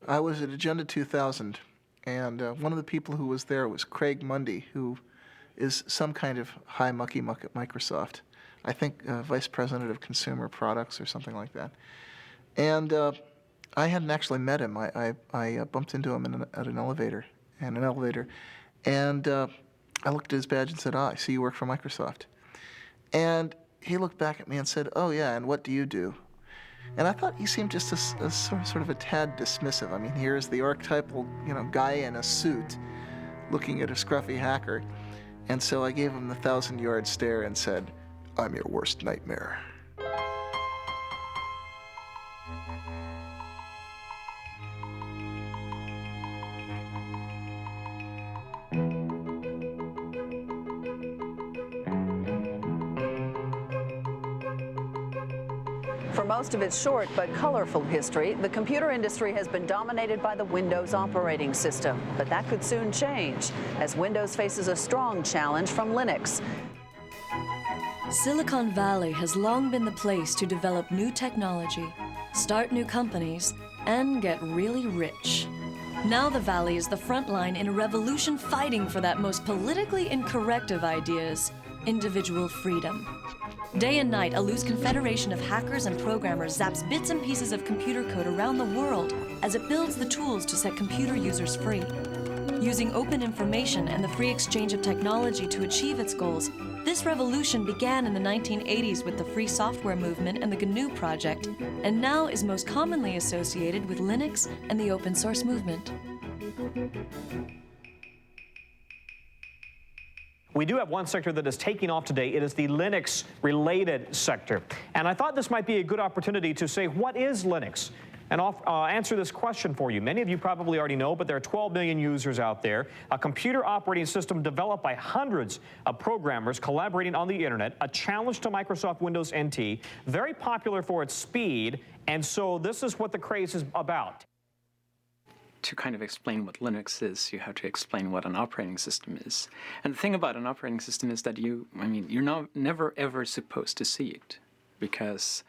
I was at Agenda 2000, and one of the people who was there was Craig Mundy, who is some kind of high mucky muck at Microsoft. I think Vice President of Consumer Products or something like that. And I hadn't actually met him. I bumped into him at an elevator, and I looked at his badge and said, I see you work for Microsoft. And he looked back at me and said, oh yeah, and what do you do? And I thought he seemed just a sort of a tad dismissive. I mean, here's the archetypal, guy in a suit looking at a scruffy hacker. And so I gave him the 1,000-yard stare and said, I'm your worst nightmare. For most of its short but colorful history, the computer industry has been dominated by the Windows operating system. But that could soon change, as Windows faces a strong challenge from Linux. Silicon Valley has long been the place to develop new technology, start new companies, and get really rich. Now the Valley is the front line in a revolution fighting for that most politically incorrect of ideas, individual freedom. Day and night, a loose confederation of hackers and programmers zaps bits and pieces of computer code around the world as it builds the tools to set computer users free. Using open information and the free exchange of technology to achieve its goals, this revolution began in the 1980s with the free software movement and the GNU project, and now is most commonly associated with Linux and the open source movement. We do have one sector that is taking off today. It is the Linux-related sector. And I thought this might be a good opportunity to say, what is Linux? And I'll answer this question for you. Many of you probably already know, but there are 12 million users out there. A computer operating system developed by hundreds of programmers collaborating on the internet, a challenge to Microsoft Windows NT, very popular for its speed, and so this is what the craze is about. To kind of explain what Linux is, you have to explain what an operating system is. And the thing about an operating system is that you're never ever supposed to see it, because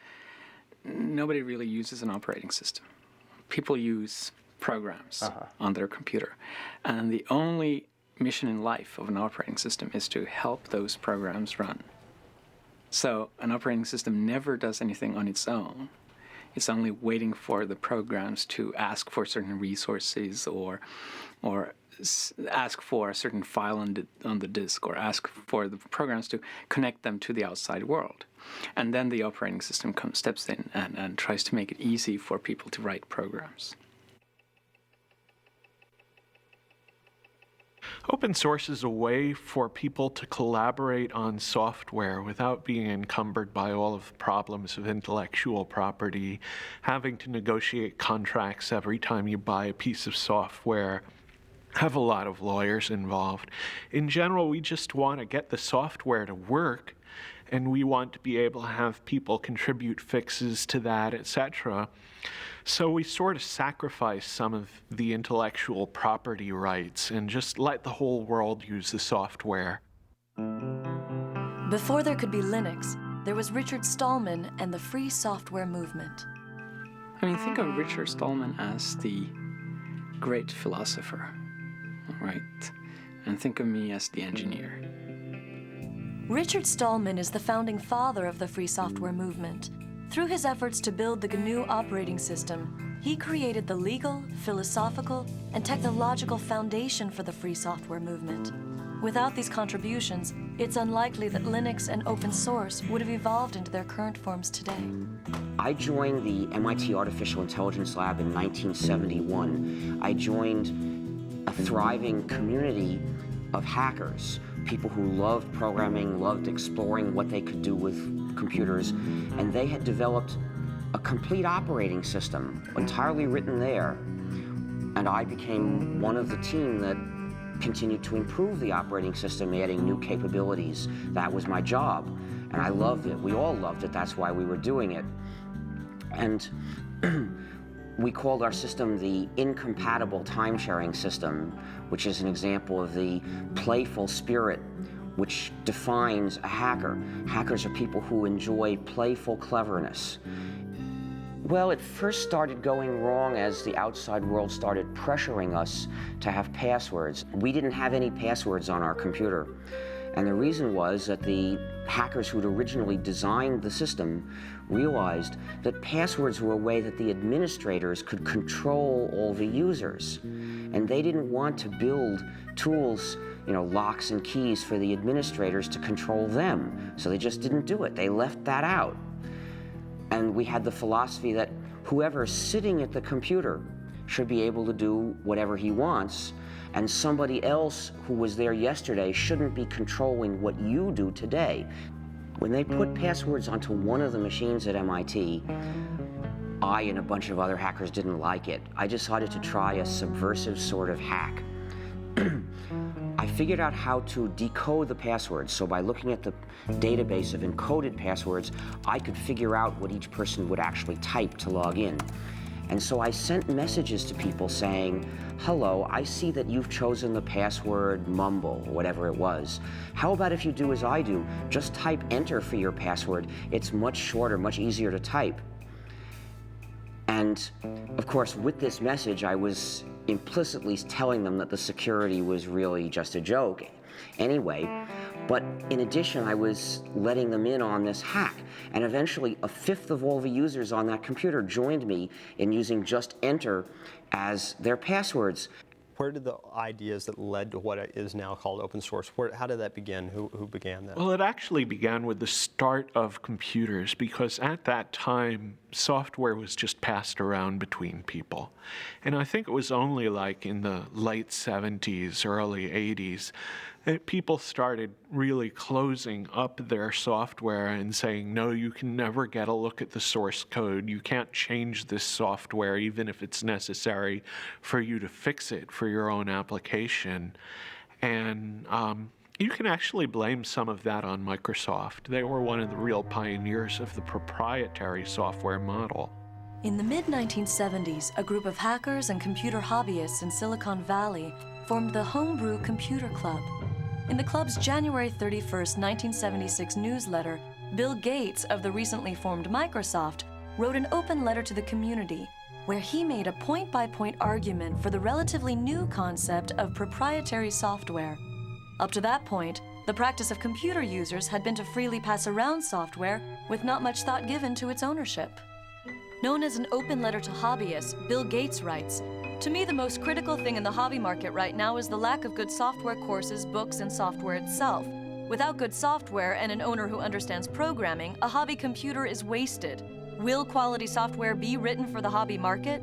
nobody really uses an operating system. People use programs on their computer. And the only mission in life of an operating system is to help those programs run. So an operating system never does anything on its own. It's only waiting for the programs to ask for certain resources or ask for a certain file on the disk, or ask for the programs to connect them to the outside world. And then the operating system steps in and tries to make it easy for people to write programs. Open source is a way for people to collaborate on software without being encumbered by all of the problems of intellectual property, having to negotiate contracts every time you buy a piece of software, have a lot of lawyers involved. In general, we just want to get the software to work, and we want to be able to have people contribute fixes to that, etc. So we sort of sacrifice some of the intellectual property rights and just let the whole world use the software. Before there could be Linux, there was Richard Stallman and the free software movement. I mean, think of Richard Stallman as the great philosopher, right? And think of me as the engineer. Richard Stallman is the founding father of the free software movement. Through his efforts to build the GNU operating system, he created the legal, philosophical, and technological foundation for the free software movement. Without these contributions, it's unlikely that Linux and open source would have evolved into their current forms today. I joined the MIT Artificial Intelligence Lab in 1971. I joined a thriving community of hackers, people who loved programming, loved exploring what they could do with computers, and they had developed a complete operating system, entirely written there. And I became one of the team that continued to improve the operating system, adding new capabilities. That was my job, and I loved it. We all loved it. That's why we were doing it. And we called our system the incompatible time-sharing system, which is an example of the playful spirit which defines a hacker. Hackers are people who enjoy playful cleverness. Well, it first started going wrong as the outside world started pressuring us to have passwords. We didn't have any passwords on our computer. And the reason was that the hackers who'd originally designed the system realized that passwords were a way that the administrators could control all the users. And they didn't want to build tools, locks and keys for the administrators to control them. So they just didn't do it. They left that out. And we had the philosophy that whoever's sitting at the computer should be able to do whatever he wants, and somebody else who was there yesterday shouldn't be controlling what you do today. When they put passwords onto one of the machines at MIT, I and a bunch of other hackers didn't like it. I decided to try a subversive sort of hack. I figured out how to decode the passwords, so by looking at the database of encoded passwords, I could figure out what each person would actually type to log in. And so I sent messages to people saying, hello, I see that you've chosen the password mumble, or whatever it was. How about if you do as I do, just type enter for your password. It's much shorter, much easier to type. And of course, with this message, I was implicitly telling them that the security was really just a joke anyway. But in addition, I was letting them in on this hack. And eventually, a fifth of all the users on that computer joined me in using just enter as their passwords. Where did the ideas that led to what is now called open source, how did that begin? Who began that? Well, it actually began with the start of computers, because at that time, software was just passed around between people. And I think it was only like in the late 70s, early 80s, that people started really closing up their software and saying, no, you can never get a look at the source code. You can't change this software, even if it's necessary for you to fix it for your own application. And you can actually blame some of that on Microsoft. They were one of the real pioneers of the proprietary software model. In the mid-1970s, a group of hackers and computer hobbyists in Silicon Valley formed the Homebrew Computer Club. In the club's January 31st, 1976 newsletter, Bill Gates of the recently formed Microsoft wrote an open letter to the community where he made a point-by-point argument for the relatively new concept of proprietary software. Up to that point, the practice of computer users had been to freely pass around software with not much thought given to its ownership. Known as an open letter to hobbyists, Bill Gates writes, "To me, the most critical thing in the hobby market right now is the lack of good software courses, books, and software itself. Without good software and an owner who understands programming, a hobby computer is wasted. Will quality software be written for the hobby market?"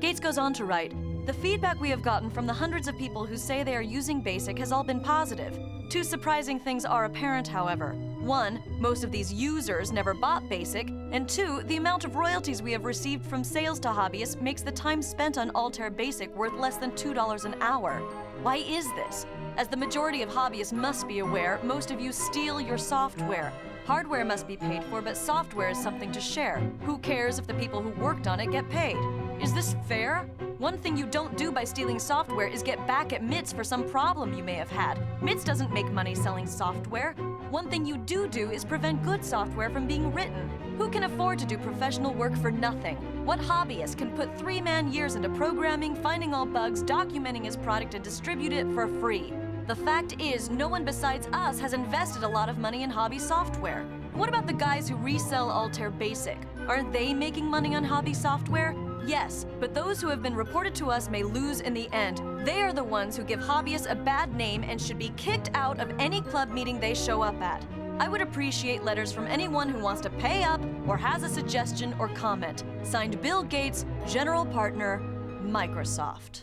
Gates goes on to write, "The feedback we have gotten from the hundreds of people who say they are using BASIC has all been positive. Two surprising things are apparent, however. One, most of these users never bought BASIC, and two, the amount of royalties we have received from sales to hobbyists makes the time spent on Altair BASIC worth less than $2 an hour. Why is this? As the majority of hobbyists must be aware, most of you steal your software. Hardware must be paid for, but software is something to share. Who cares if the people who worked on it get paid? Is this fair? One thing you don't do by stealing software is get back at MITS for some problem you may have had. MITS doesn't make money selling software. One thing you do is prevent good software from being written. Who can afford to do professional work for nothing? What hobbyist can put 3-man years into programming, finding all bugs, documenting his product, and distribute it for free? The fact is, no one besides us has invested a lot of money in hobby software. What about the guys who resell Altair BASIC? Aren't they making money on hobby software? Yes, but those who have been reported to us may lose in the end. They are the ones who give hobbyists a bad name and should be kicked out of any club meeting they show up at. I would appreciate letters from anyone who wants to pay up or has a suggestion or comment. Signed, Bill Gates, General Partner, Microsoft."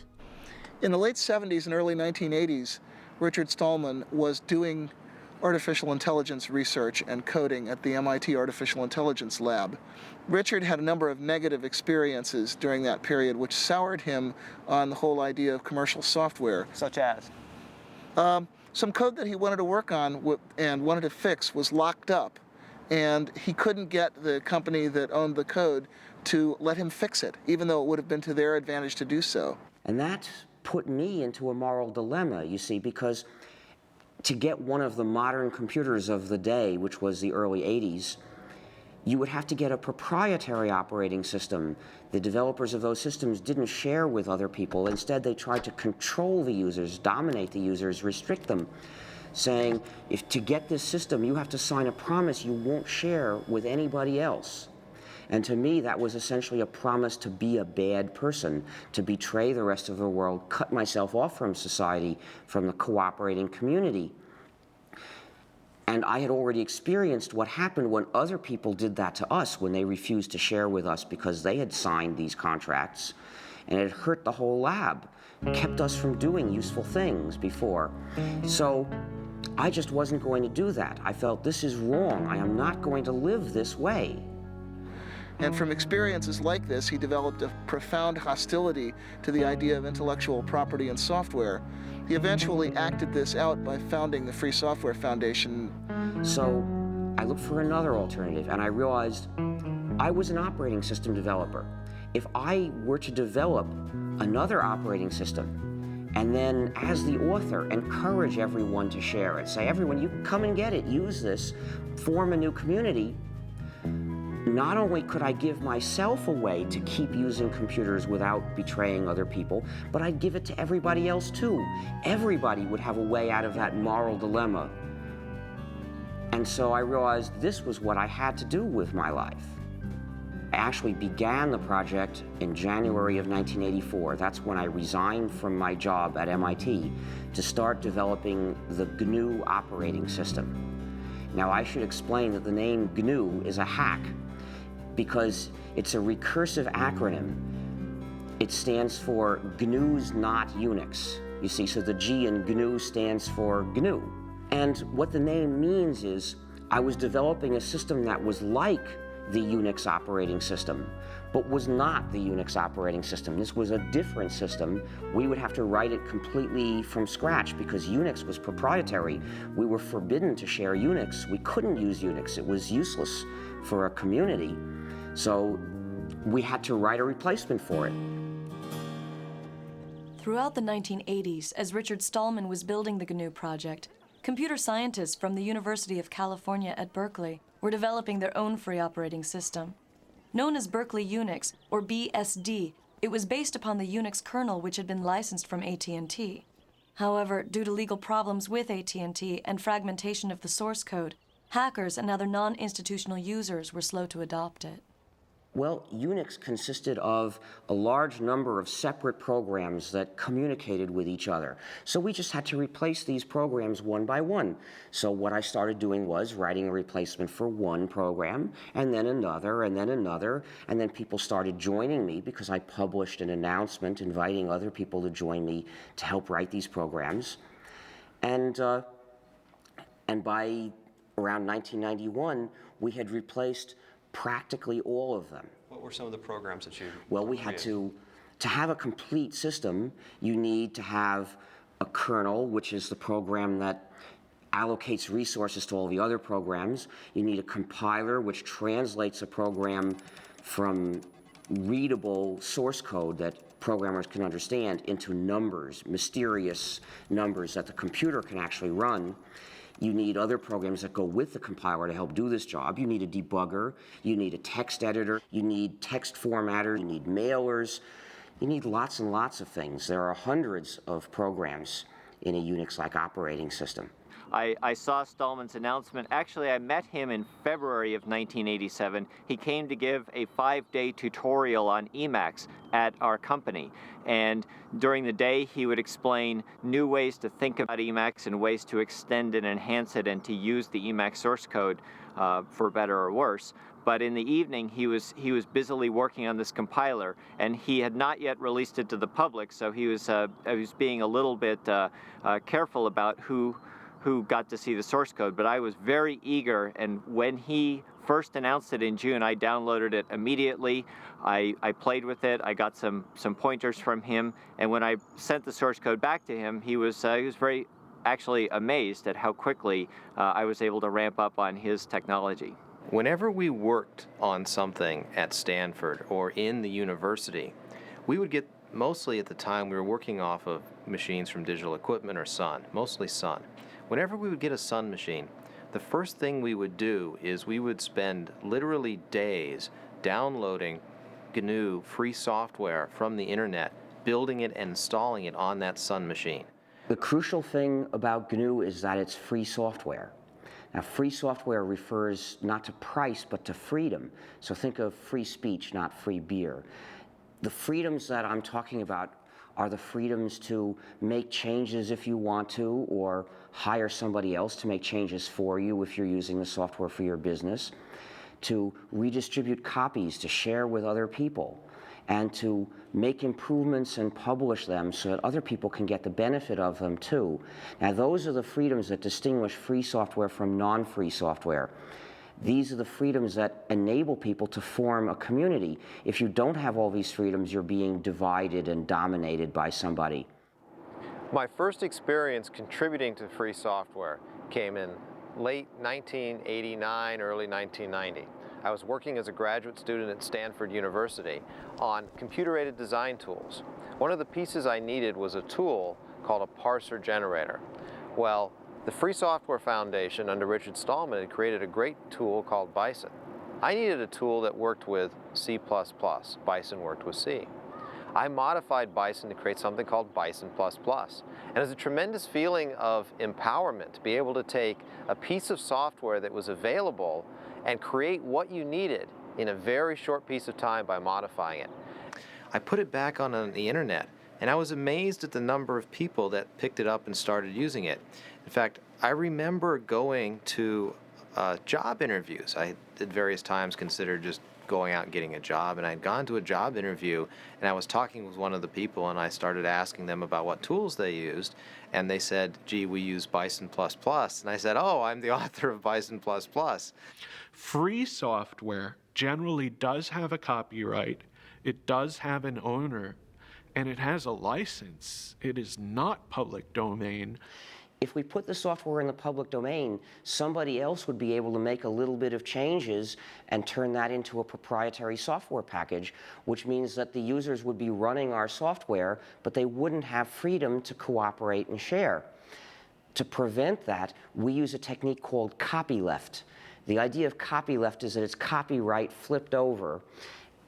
In the late 70s and early 1980s, Richard Stallman was doing artificial intelligence research and coding at the MIT Artificial Intelligence Lab. Richard had a number of negative experiences during that period which soured him on the whole idea of commercial software. Such as? Some code that he wanted to work on and wanted to fix was locked up, and he couldn't get the company that owned the code to let him fix it, even though it would have been to their advantage to do so. And that put me into a moral dilemma, you see, because to get one of the modern computers of the day, which was the early 80s, You would have to get a proprietary operating system. The developers of those systems didn't share with other people. Instead, they tried to control the users, dominate the users, restrict them, saying, if to get this system, you have to sign a promise you won't share with anybody else. And to me, that was essentially a promise to be a bad person, to betray the rest of the world, cut myself off from society, from the cooperating community. And I had already experienced what happened when other people did that to us, when they refused to share with us because they had signed these contracts. And it hurt the whole lab, kept us from doing useful things before. So I just wasn't going to do that. I felt, this is wrong. I am not going to live this way. And from experiences like this, he developed a profound hostility to the idea of intellectual property in software. He eventually acted this out by founding the Free Software Foundation. So I looked for another alternative, and I realized I was an operating system developer. If I were to develop another operating system, and then as the author, encourage everyone to share it, say, everyone, you can come and get it, use this, form a new community, not only could I give myself a way to keep using computers without betraying other people, but I'd give it to everybody else too. Everybody would have a way out of that moral dilemma. And so I realized this was what I had to do with my life. I actually began the project in January of 1984. That's when I resigned from my job at MIT to start developing the GNU operating system. Now, I should explain that the name GNU is a hack, because it's a recursive acronym. It stands for GNU's not Unix. You see, so the G in GNU stands for GNU. And what the name means is I was developing a system that was like the Unix operating system, but was not the Unix operating system. This was a different system. We would have to write it completely from scratch because Unix was proprietary. We were forbidden to share Unix. We couldn't use Unix. It was useless for a community. So we had to write a replacement for it. Throughout the 1980s, as Richard Stallman was building the GNU project, computer scientists from the University of California at Berkeley were developing their own free operating system. Known as Berkeley Unix, or BSD, it was based upon the Unix kernel which had been licensed from AT&T. However, due to legal problems with AT&T and fragmentation of the source code, hackers and other non-institutional users were slow to adopt it. Well, Unix consisted of a large number of separate programs that communicated with each other. So we just had to replace these programs one by one. So what I started doing was writing a replacement for one program, and then another, and then another, and then people started joining me because I published an announcement inviting other people to join me to help write these programs. And by around 1991, we had replaced practically all of them. What were some of the programs that you Well, we had to have a complete system, you need to have a kernel, which is the program that allocates resources to all the other programs. You need a compiler, which translates a program from readable source code that programmers can understand into numbers, mysterious numbers that the computer can actually run. You need other programs that go with the compiler to help do this job. You need a debugger, you need a text editor, you need text formatter, you need mailers, you need lots and lots of things. There are hundreds of programs in a Unix-like operating system. I saw Stallman's announcement. Actually, I met him in February of 1987. He came to give a 5-day tutorial on Emacs at our company. And during the day, he would explain new ways to think about Emacs and ways to extend and enhance it and to use the Emacs source code for better or worse. But in the evening, he was busily working on this compiler, and he had not yet released it to the public, so he was being a little bit careful about who got to see the source code, but I was very eager, and when he first announced it in June, I downloaded it immediately. I played with it, I got some pointers from him, and when I sent the source code back to him, he was very actually amazed at how quickly I was able to ramp up on his technology. Whenever we worked on something at Stanford or in the university, we would get, mostly at the time we were working off of machines from Digital Equipment or Sun, mostly Sun. Whenever we would get a Sun machine, the first thing we would do is we would spend literally days downloading GNU free software from the internet, building it and installing it on that Sun machine. The crucial thing about GNU is that it's free software. Now, free software refers not to price, but to freedom. So think of free speech, not free beer. The freedoms that I'm talking about are the freedoms to make changes if you want to, or hire somebody else to make changes for you if you're using the software for your business, to redistribute copies, to share with other people, and to make improvements and publish them so that other people can get the benefit of them too. Now, those are the freedoms that distinguish free software from non-free software. These are the freedoms that enable people to form a community. If you don't have all these freedoms, you're being divided and dominated by somebody. My first experience contributing to free software came in late 1989, early 1990. I was working as a graduate student at Stanford University on computer-aided design tools. One of the pieces I needed was a tool called a parser generator. Well, the Free Software Foundation under Richard Stallman had created a great tool called Bison. I needed a tool that worked with C++. Bison worked with C. I modified Bison to create something called Bison++. And it was a tremendous feeling of empowerment to be able to take a piece of software that was available and create what you needed in a very short piece of time by modifying it. I put it back on the internet, and I was amazed at the number of people that picked it up and started using it. In fact, I remember going to job interviews. I at various times considered just going out and getting a job, and I'd gone to a job interview, and I was talking with one of the people, and I started asking them about what tools they used, and they said, gee, we use Bison++, and I said, oh, I'm the author of Bison++. Free software generally does have a copyright, it does have an owner, and it has a license. It is not public domain. If we put the software in the public domain, somebody else would be able to make a little bit of changes and turn that into a proprietary software package, which means that the users would be running our software, but they wouldn't have freedom to cooperate and share. To prevent that, we use a technique called copyleft. The idea of copyleft is that it's copyright flipped over.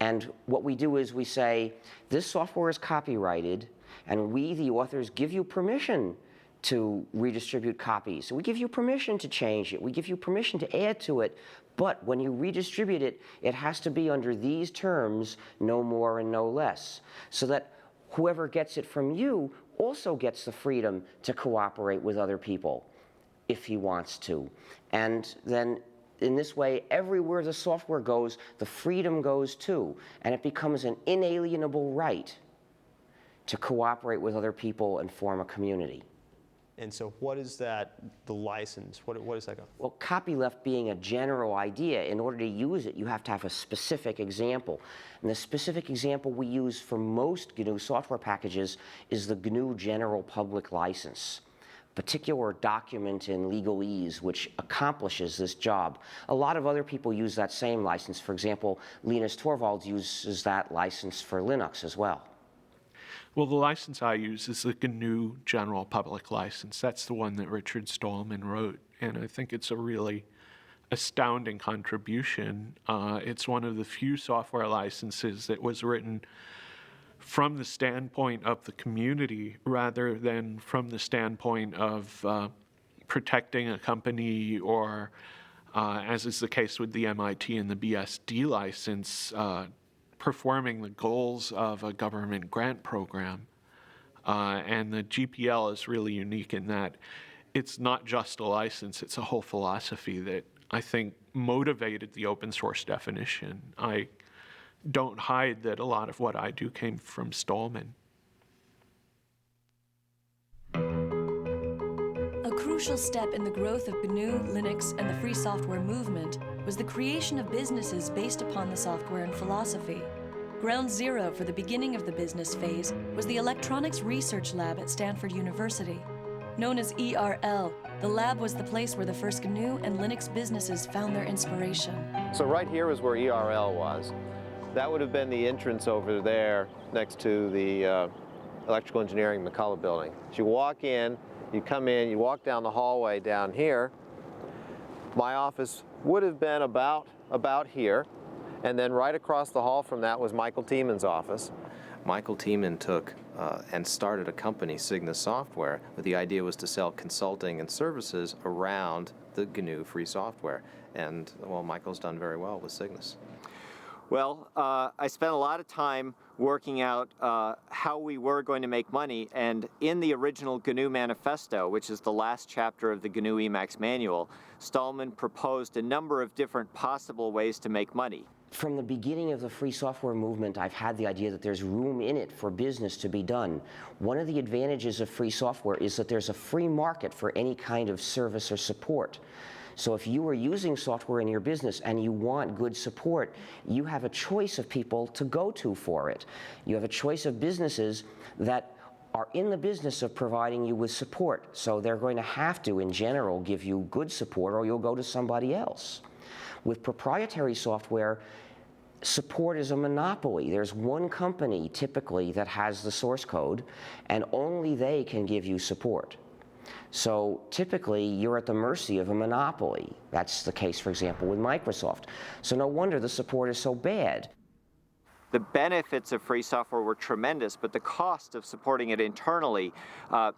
And what we do is we say, this software is copyrighted, and we, the authors, give you permission to redistribute copies. So we give you permission to change it. We give you permission to add to it. But when you redistribute it, it has to be under these terms, no more and no less, so that whoever gets it from you also gets the freedom to cooperate with other people if he wants to. And then in this way, everywhere the software goes, the freedom goes too, and it becomes an inalienable right to cooperate with other people and form a community. And so what is that, the license? What is that? Well, copyleft being a general idea, in order to use it, you have to have a specific example. And the specific example we use for most GNU software packages is the GNU General Public License, a particular document in legalese which accomplishes this job. A lot of other people use that same license. For example, Linus Torvalds uses that license for Linux as well. Well, the license I use is the GNU General Public License. That's the one that Richard Stallman wrote, and I think it's a really astounding contribution. It's one of the few software licenses that was written from the standpoint of the community rather than from the standpoint of protecting a company or, as is the case with the MIT and the BSD license, performing the goals of a government grant program. And the GPL is really unique in that it's not just a license, it's a whole philosophy that I think motivated the open source definition. I don't hide that a lot of what I do came from Stallman. A crucial step in the growth of GNU, Linux, and the free software movement was the creation of businesses based upon the software and philosophy. Ground zero for the beginning of the business phase was the Electronics Research Lab at Stanford University. Known as ERL, the lab was the place where the first GNU and Linux businesses found their inspiration. So right here is where ERL was. That would have been the entrance over there next to the Electrical Engineering McCullough building. So you walk in, you come in, you walk down the hallway down here, My office would have been about here, and then right across the hall from that was Michael Tieman's office. Michael Tieman took and started a company, Cygnus Software, but the idea was to sell consulting and services around the GNU free software. And, well, Michael's done very well with Cygnus. Well, I spent a lot of time working out how we were going to make money, and in the original GNU manifesto, which is the last chapter of the GNU Emacs manual, Stallman proposed a number of different possible ways to make money. From the beginning of the free software movement, I've had the idea that there's room in it for business to be done. One of the advantages of free software is that there's a free market for any kind of service or support. So if you are using software in your business and you want good support, you have a choice of people to go to for it. You have a choice of businesses that are in the business of providing you with support. So they're going to have to, in general, give you good support, or you'll go to somebody else. With proprietary software, support is a monopoly. There's one company, typically, that has the source code, and only they can give you support. So typically, you're at the mercy of a monopoly. That's the case, for example, with Microsoft. So no wonder the support is so bad. The benefits of free software were tremendous, but the cost of supporting it internally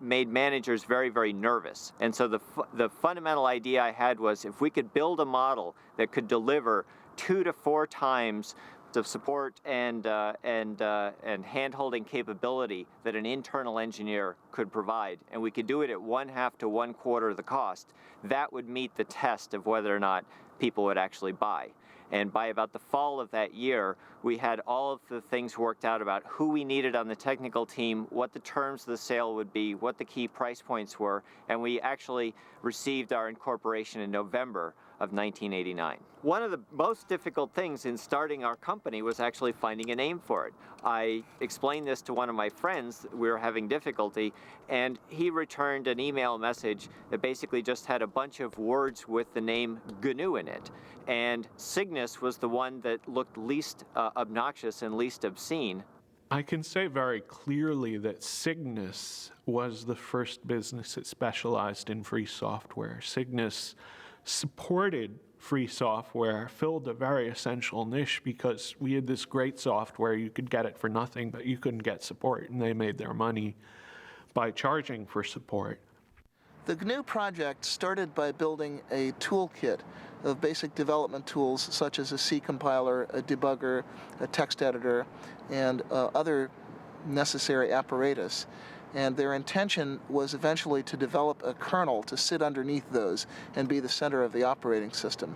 made managers very, very nervous. And so the fundamental idea I had was, if we could build a model that could deliver 2 to 4 times the support and hand-holding capability that an internal engineer could provide, and we could do it at 1/2 to 1/4 of the cost, that would meet the test of whether or not people would actually buy. And by about the fall of that year, we had all of the things worked out about who we needed on the technical team, what the terms of the sale would be, what the key price points were, and we actually received our incorporation in November of 1989. One of the most difficult things in starting our company was actually finding a name for it. I explained this to one of my friends. We were having difficulty, and he returned an email message that basically just had a bunch of words with the name GNU in it. And Cygnus was the one that looked least obnoxious and least obscene. I can say very clearly that Cygnus was the first business that specialized in free software. Cygnus supported free software, filled a very essential niche because we had this great software. You could get it for nothing, but you couldn't get support, and they made their money by charging for support. The GNU project started by building a toolkit of basic development tools such as a C compiler, a debugger, a text editor, and other necessary apparatus. And their intention was eventually to develop a kernel to sit underneath those and be the center of the operating system.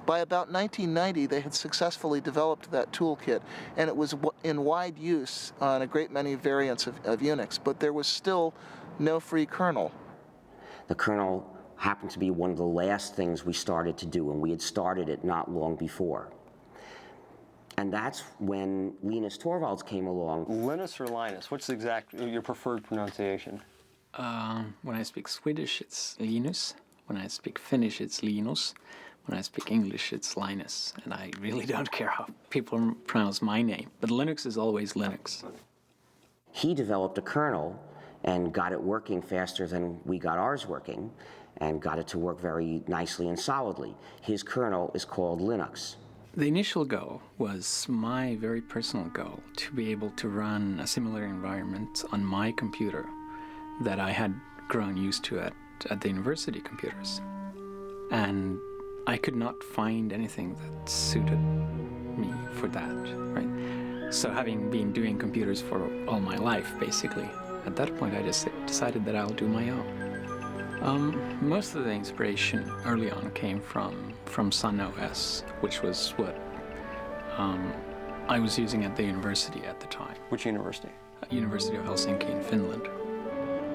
By about 1990, they had successfully developed that toolkit, and it was in wide use on a great many variants of Unix, but there was still no free kernel. The kernel happened to be one of the last things we started to do, and we had started it not long before. And that's when Linus Torvalds came along. Linus or Linus? What's your preferred pronunciation? When I speak Swedish, it's Linus. When I speak Finnish, it's Linus. When I speak English, it's Linus. And I really don't care how people pronounce my name. But Linux is always Linux. He developed a kernel and got it working faster than we got ours working, and got it to work very nicely and solidly. His kernel is called Linux. The initial goal was my very personal goal, to be able to run a similar environment on my computer that I had grown used to at the university computers. And I could not find anything that suited me for that, right? So having been doing computers for all my life, basically, at that point I just decided that I'll do my own. Most of the inspiration early on came from Sun OS, which was what I was using at the university at the time. Which university? University of Helsinki in Finland.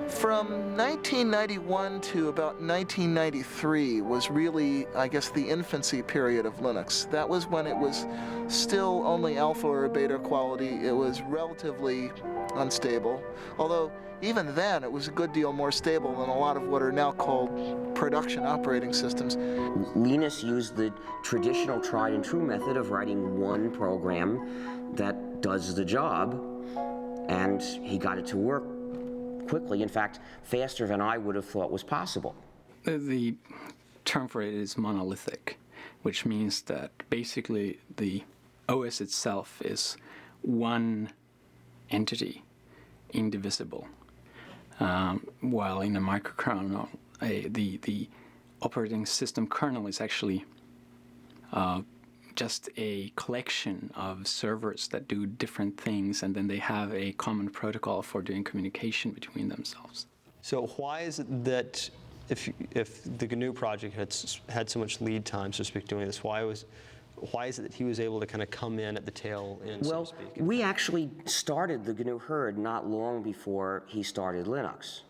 From 1991 to about 1993 was really, I guess, the infancy period of Linux. That was when it was still only alpha or beta quality. It was relatively unstable, although even then it was a good deal more stable than a lot of what are now called production operating systems. Linus used the traditional tried and true method of writing one program that does the job, and he got it to work quickly, in fact, faster than I would have thought was possible. The term for it is monolithic, which means that basically the OS itself is one entity, indivisible, while in a microkernel, the operating system kernel is actually just a collection of servers that do different things, and then they have a common protocol for doing communication between themselves. So why is it that if the GNU project had so much lead time, so to speak, doing this, why is it that he was able to kind of come in at the tail end, so to speak? Well, we actually started the GNU herd not long before he started Linux.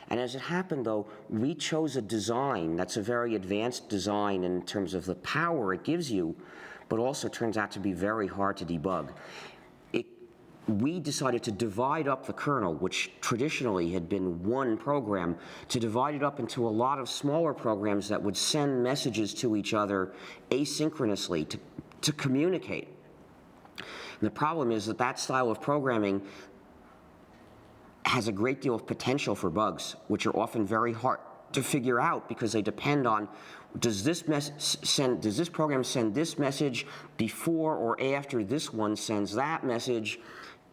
And as it happened, though, we chose a design that's a very advanced design in terms of the power it gives you, but also turns out to be very hard to debug. We decided to divide up the kernel, which traditionally had been one program, to divide it up into a lot of smaller programs that would send messages to each other asynchronously to communicate. And the problem is that style of programming has a great deal of potential for bugs, which are often very hard to figure out because they depend on does this program send this message before or after this one sends that message.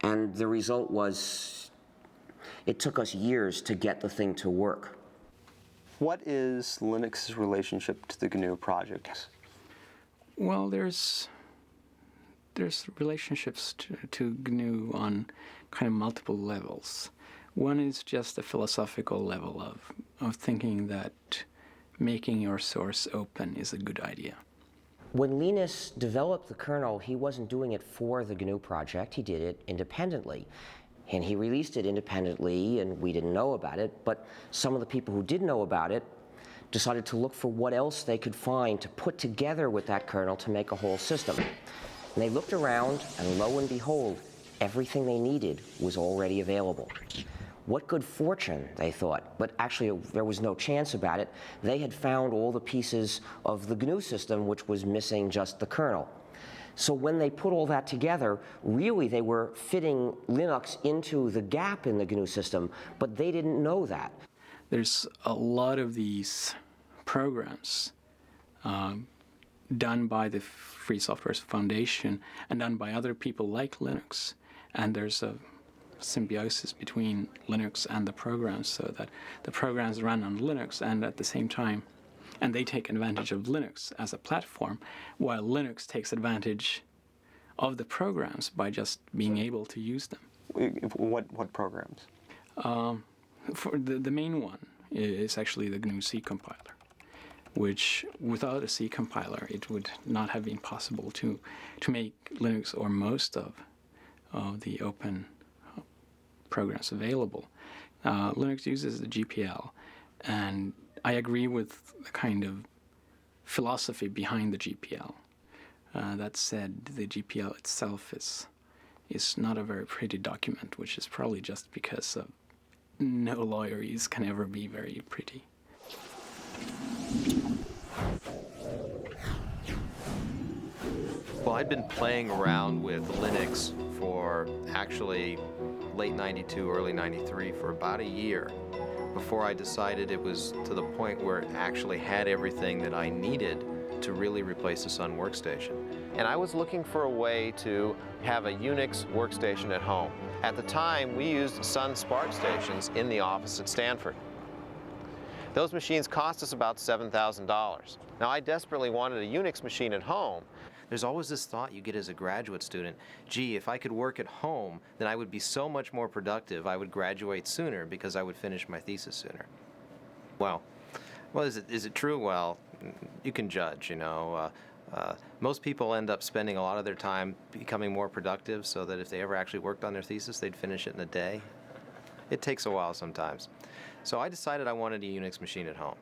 And the result was, it took us years to get the thing to work. What is Linux's relationship to the GNU project? Well, there's relationships to GNU on kind of multiple levels. One is just the philosophical level of thinking that making your source open is a good idea. When Linus developed the kernel, he wasn't doing it for the GNU project. He did it independently. And he released it independently, and we didn't know about it. But some of the people who did know about it decided to look for what else they could find to put together with that kernel to make a whole system. And they looked around, and lo and behold, everything they needed was already available. What good fortune, they thought, but actually there was no chance about it. They had found all the pieces of the GNU system, which was missing just the kernel. So when they put all that together, really they were fitting Linux into the gap in the GNU system, but they didn't know that. There's a lot of these programs done by the Free Software Foundation and done by other people like Linux, and there's a symbiosis between Linux and the programs, so that the programs run on Linux and at the same time, and they take advantage of Linux as a platform, while Linux takes advantage of the programs by just being able to use them. What programs? For the main one is actually the GNU C compiler, which without a C compiler it would not have been possible to make Linux or most of the open programs available. Linux uses the GPL, and I agree with the kind of philosophy behind the GPL. That said, the GPL itself is not a very pretty document, which is probably just because no lawyers can ever be very pretty. Well, I'd been playing around with Linux for actually late 92, early 93 for about a year before I decided it was to the point where it actually had everything that I needed to really replace the Sun workstation. And I was looking for a way to have a Unix workstation at home. At the time, we used Sun SPARC stations in the office at Stanford. Those machines cost us about $7,000. Now, I desperately wanted a Unix machine at home. There's always this thought you get as a graduate student, gee, if I could work at home, then I would be so much more productive. I would graduate sooner because I would finish my thesis sooner. Well, is it true? Well, you can judge, you know. Most people end up spending a lot of their time becoming more productive so that if they ever actually worked on their thesis, they'd finish it in a day. It takes a while sometimes. So I decided I wanted a Unix machine at home.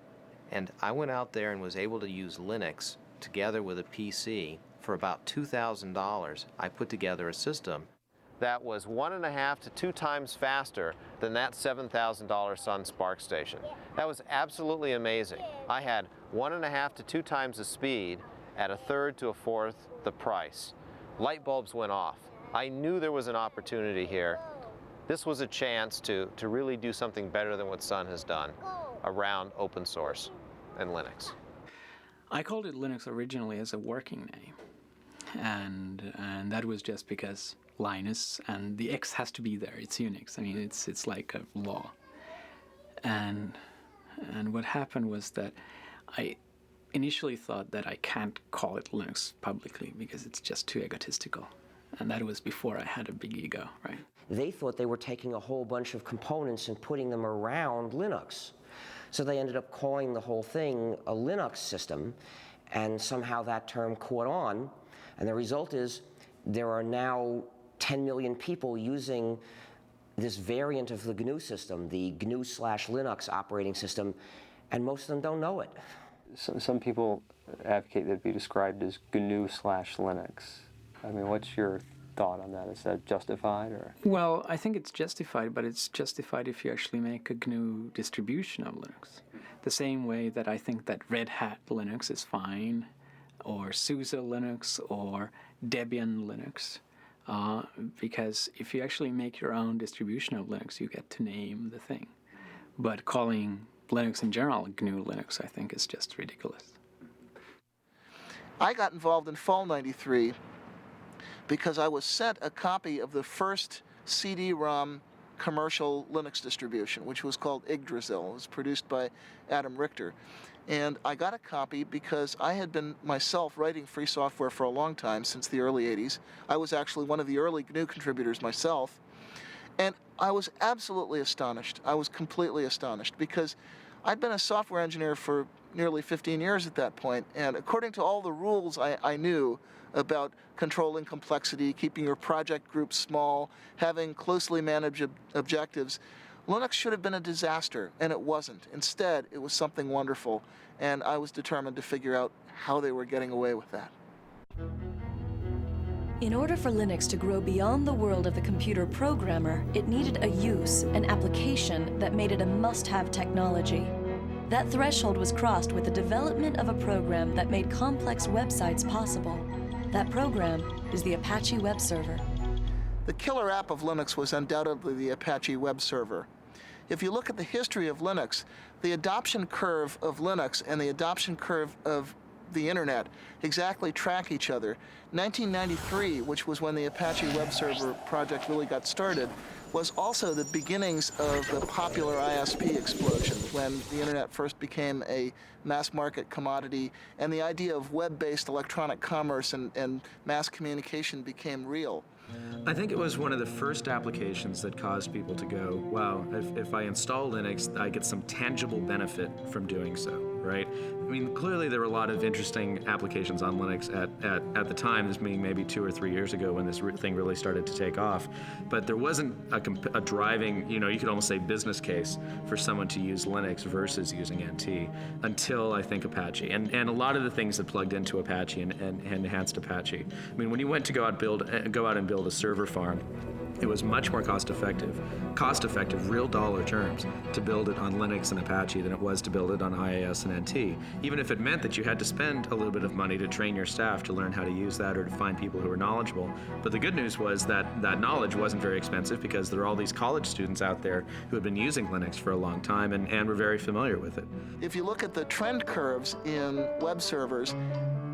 And I went out there and was able to use Linux together with a PC. For about $2,000, I put together a system that was 1.5 to 2 times faster than that $7,000 Sun SPARC station. That was absolutely amazing. I had 1.5 to 2 times the speed at 1/3 to 1/4 the price. Light bulbs went off. I knew there was an opportunity here. This was a chance to really do something better than what Sun has done around open source. and Linux? I called it Linux originally as a working name, and that was just because Linus, and the X has to be there. It's Unix. I mean, it's like a law. And what happened was that I initially thought that I can't call it Linux publicly because it's just too egotistical. And that was before I had a big ego, right? They thought they were taking a whole bunch of components and putting them around Linux. So they ended up calling the whole thing a Linux system, and somehow that term caught on. And the result is there are now 10 million people using this variant of the GNU system, the GNU/Linux operating system, and most of them don't know it. Some people advocate that it be described as GNU/Linux. I mean, what's your thought on that? Is that justified, or? Well, I think it's justified, but it's justified if you actually make a GNU distribution of Linux. The same way that I think that Red Hat Linux is fine, or SUSE Linux, or Debian Linux. Because if you actually make your own distribution of Linux, you get to name the thing. But calling Linux in general GNU Linux, I think, is just ridiculous. I got involved in fall '93 because I was sent a copy of the first CD-ROM commercial Linux distribution, which was called Yggdrasil. It was produced by Adam Richter. And I got a copy because I had been myself writing free software for a long time, since the early '80s. I was actually one of the early GNU contributors myself. And I was absolutely astonished. I was completely astonished because I'd been a software engineer for nearly 15 years at that point, and according to all the rules I knew about controlling complexity, keeping your project groups small, having closely managed objectives, Linux should have been a disaster, and it wasn't. Instead, it was something wonderful, and I was determined to figure out how they were getting away with that. In order for Linux to grow beyond the world of the computer programmer, it needed a use, an application that made it a must-have technology. That threshold was crossed with the development of a program that made complex websites possible. That program is the Apache web server. The killer app of Linux was undoubtedly the Apache web server. If you look at the history of Linux, the adoption curve of Linux and the adoption curve of the internet exactly track each other. 1993, which was when the Apache web server project really got started, was also the beginnings of the popular ISP explosion, when the internet first became a mass market commodity and the idea of web-based electronic commerce and mass communication became real. I think it was one of the first applications that caused people to go, wow, if I install Linux, I get some tangible benefit from doing so, right? I mean, clearly there were a lot of interesting applications on Linux at the time, this being maybe 2 or 3 years ago when this thing really started to take off. But there wasn't a driving, you could almost say business case for someone to use Linux versus using NT until, I think, Apache. And a lot of the things that plugged into Apache and enhanced Apache. I mean, when you went to go out and build a server farm, it was much more cost-effective, real dollar terms, to build it on Linux and Apache than it was to build it on IIS and NT, even if it meant that you had to spend a little bit of money to train your staff to learn how to use that or to find people who were knowledgeable. But the good news was that that knowledge wasn't very expensive because there are all these college students out there who had been using Linux for a long time and were very familiar with it. If you look at the trend curves in web servers,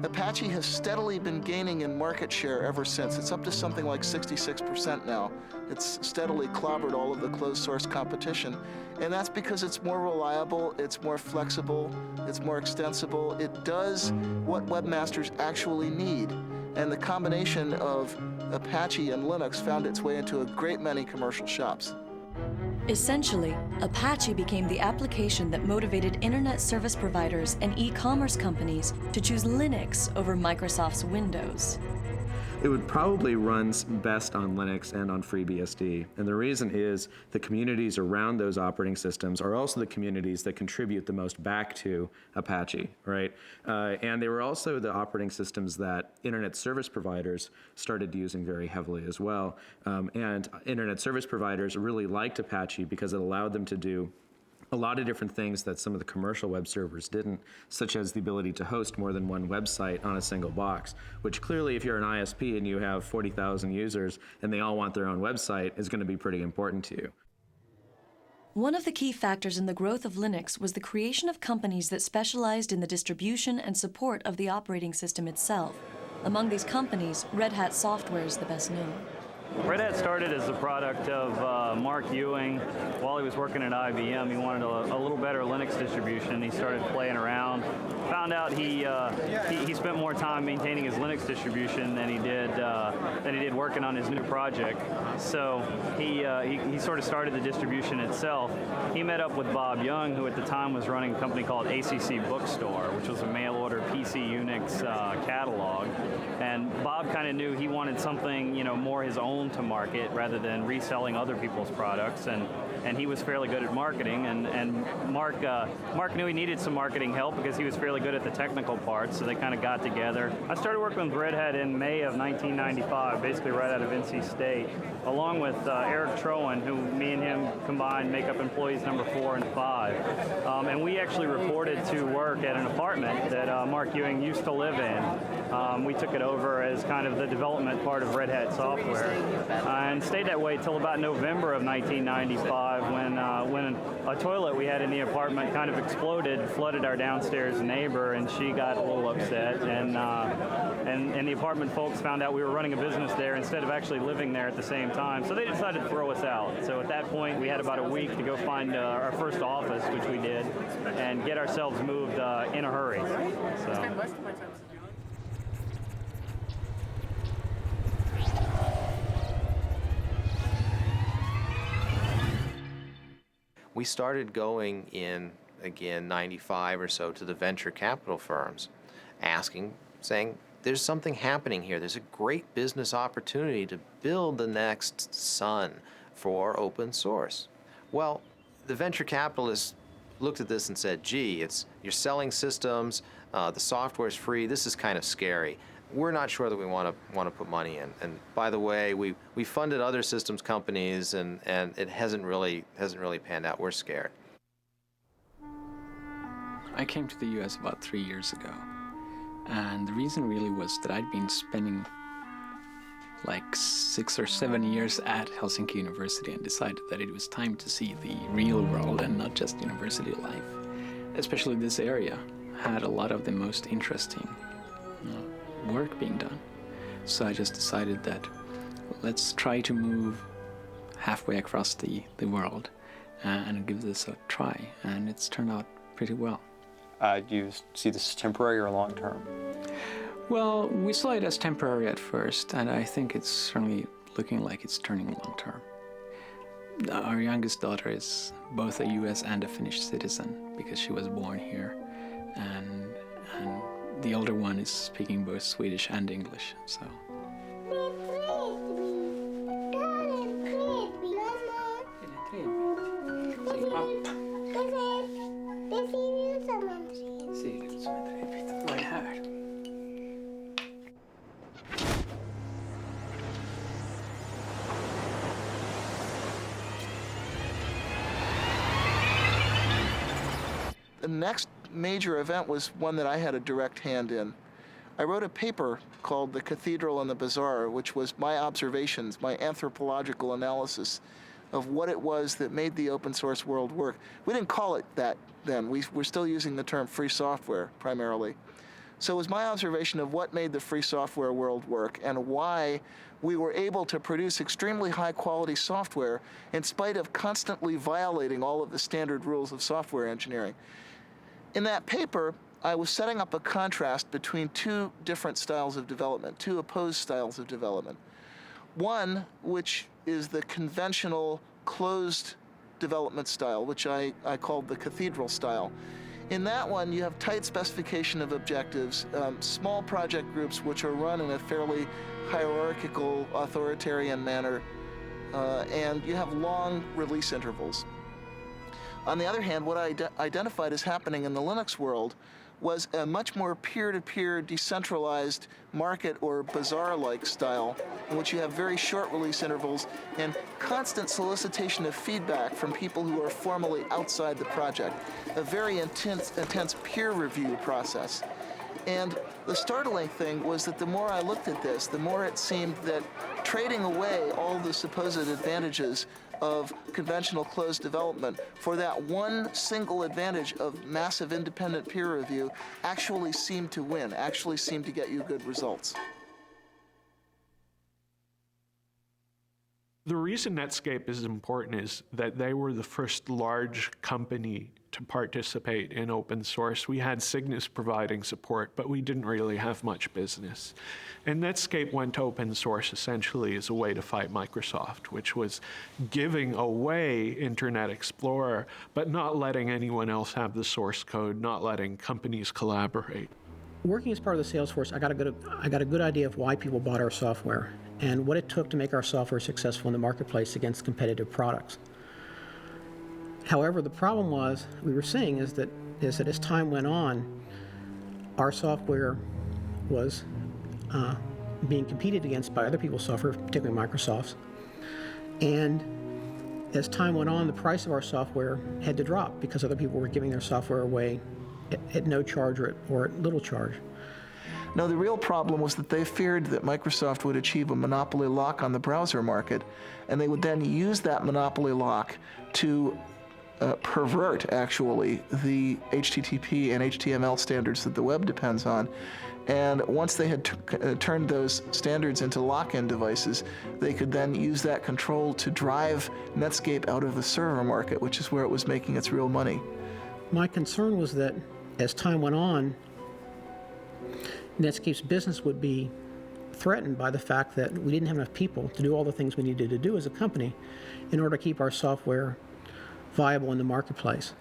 Apache has steadily been gaining in market share ever since. It's up to something like 66% now. It's steadily clobbered all of the closed source competition. And that's because it's more reliable, it's more flexible, it's more extensible. It does what webmasters actually need. And the combination of Apache and Linux found its way into a great many commercial shops. Essentially, Apache became the application that motivated internet service providers and e-commerce companies to choose Linux over Microsoft's Windows. It would probably run best on Linux and on FreeBSD. And the reason is the communities around those operating systems are also the communities that contribute the most back to Apache, right? And they were also the operating systems that internet service providers started using very heavily as well. And internet service providers really liked Apache because it allowed them to do a lot of different things that some of the commercial web servers didn't, such as the ability to host more than one website on a single box, which clearly if you're an ISP and you have 40,000 users and they all want their own website is going to be pretty important to you. One of the key factors in the growth of Linux was the creation of companies that specialized in the distribution and support of the operating system itself. Among these companies, Red Hat Software is the best known. Red Hat started as the product of Mark Ewing. While he was working at IBM, he wanted a little better Linux distribution. He started playing around. Found out he spent more time maintaining his Linux distribution than he did working on his new project. So he sort of started the distribution itself. He met up with Bob Young, who at the time was running a company called ACC Bookstore, which was a mail-order PC Unix catalog. And Bob kind of knew he wanted something, more his own to market rather than reselling other people's products, and he was fairly good at marketing, and Mark knew he needed some marketing help because he was fairly good at the technical parts, so they kind of got together. I started working with Red Hat in May of 1995, basically right out of NC State, along with Eric Trowan, who me and him combined make up employees number 4 and 5. And we actually reported to work at an apartment that Mark Ewing used to live in. We took it over as kind of the development part of Red Hat Software, and stayed that way till about November of 1995 when a toilet we had in the apartment kind of exploded, flooded our downstairs neighbor, and she got a little upset, and the apartment folks found out we were running a business there instead of actually living there at the same time, so they decided to throw us out. So at that point we had about a week to go find our first office, which we did, and get ourselves moved in a hurry. So. We started going in, again, 95 or so to the venture capital firms, saying, there's something happening here. There's a great business opportunity to build the next Sun for open source. Well, the venture capitalists looked at this and said, gee, you're selling systems, the software's free, this is kind of scary. We're not sure that we want to put money in. And by the way, we funded other systems companies, and it hasn't really panned out. We're scared. I came to the U.S. about 3 years ago, and the reason really was that I'd been spending like 6 or 7 years at Helsinki University and decided that it was time to see the real world and not just university life. Especially this area had a lot of the most interesting work being done. So I just decided that let's try to move halfway across the world and give this a try, and it's turned out pretty well. Do you see this as temporary or long-term? Well, we saw it as temporary at first, and I think it's certainly looking like it's turning long-term. Our youngest daughter is both a US and a Finnish citizen because she was born here, and the older one is speaking both Swedish and English, so. The next major event was one that I had a direct hand in. I wrote a paper called The Cathedral and the Bazaar, which was my observations, my anthropological analysis of what it was that made the open source world work. We didn't call it that then. We're still using the term free software primarily. So it was my observation of what made the free software world work and why we were able to produce extremely high quality software in spite of constantly violating all of the standard rules of software engineering. In that paper, I was setting up a contrast between two different styles of development, two opposed styles of development. One, which is the conventional closed development style, which I called the cathedral style. In that one, you have tight specification of objectives, small project groups which are run in a fairly hierarchical, authoritarian manner, and you have long release intervals. On the other hand, what I identified as happening in the Linux world was a much more peer-to-peer, decentralized market or bazaar-like style in which you have very short release intervals and constant solicitation of feedback from people who are formally outside the project, a very intense peer review process. And the startling thing was that the more I looked at this, the more it seemed that trading away all the supposed advantages of conventional closed development for that one single advantage of massive independent peer review actually seemed to win, actually seemed to get you good results. The reason Netscape is important is that they were the first large company to participate in open source. We had Cygnus providing support, but we didn't really have much business. And Netscape went to open source essentially as a way to fight Microsoft, which was giving away Internet Explorer, but not letting anyone else have the source code, not letting companies collaborate. Working as part of the sales force, I got a good idea of why people bought our software and what it took to make our software successful in the marketplace against competitive products. However, the problem we were seeing is that as time went on, our software was being competed against by other people's software, particularly Microsoft's. And as time went on, the price of our software had to drop because other people were giving their software away at no charge or at little charge. No, the real problem was that they feared that Microsoft would achieve a monopoly lock on the browser market, and they would then use that monopoly lock to pervert, actually, the HTTP and HTML standards that the web depends on. And once they had turned those standards into lock-in devices, they could then use that control to drive Netscape out of the server market, which is where it was making its real money. My concern was that as time went on, Netscape's business would be threatened by the fact that we didn't have enough people to do all the things we needed to do as a company in order to keep our software viable in the marketplace.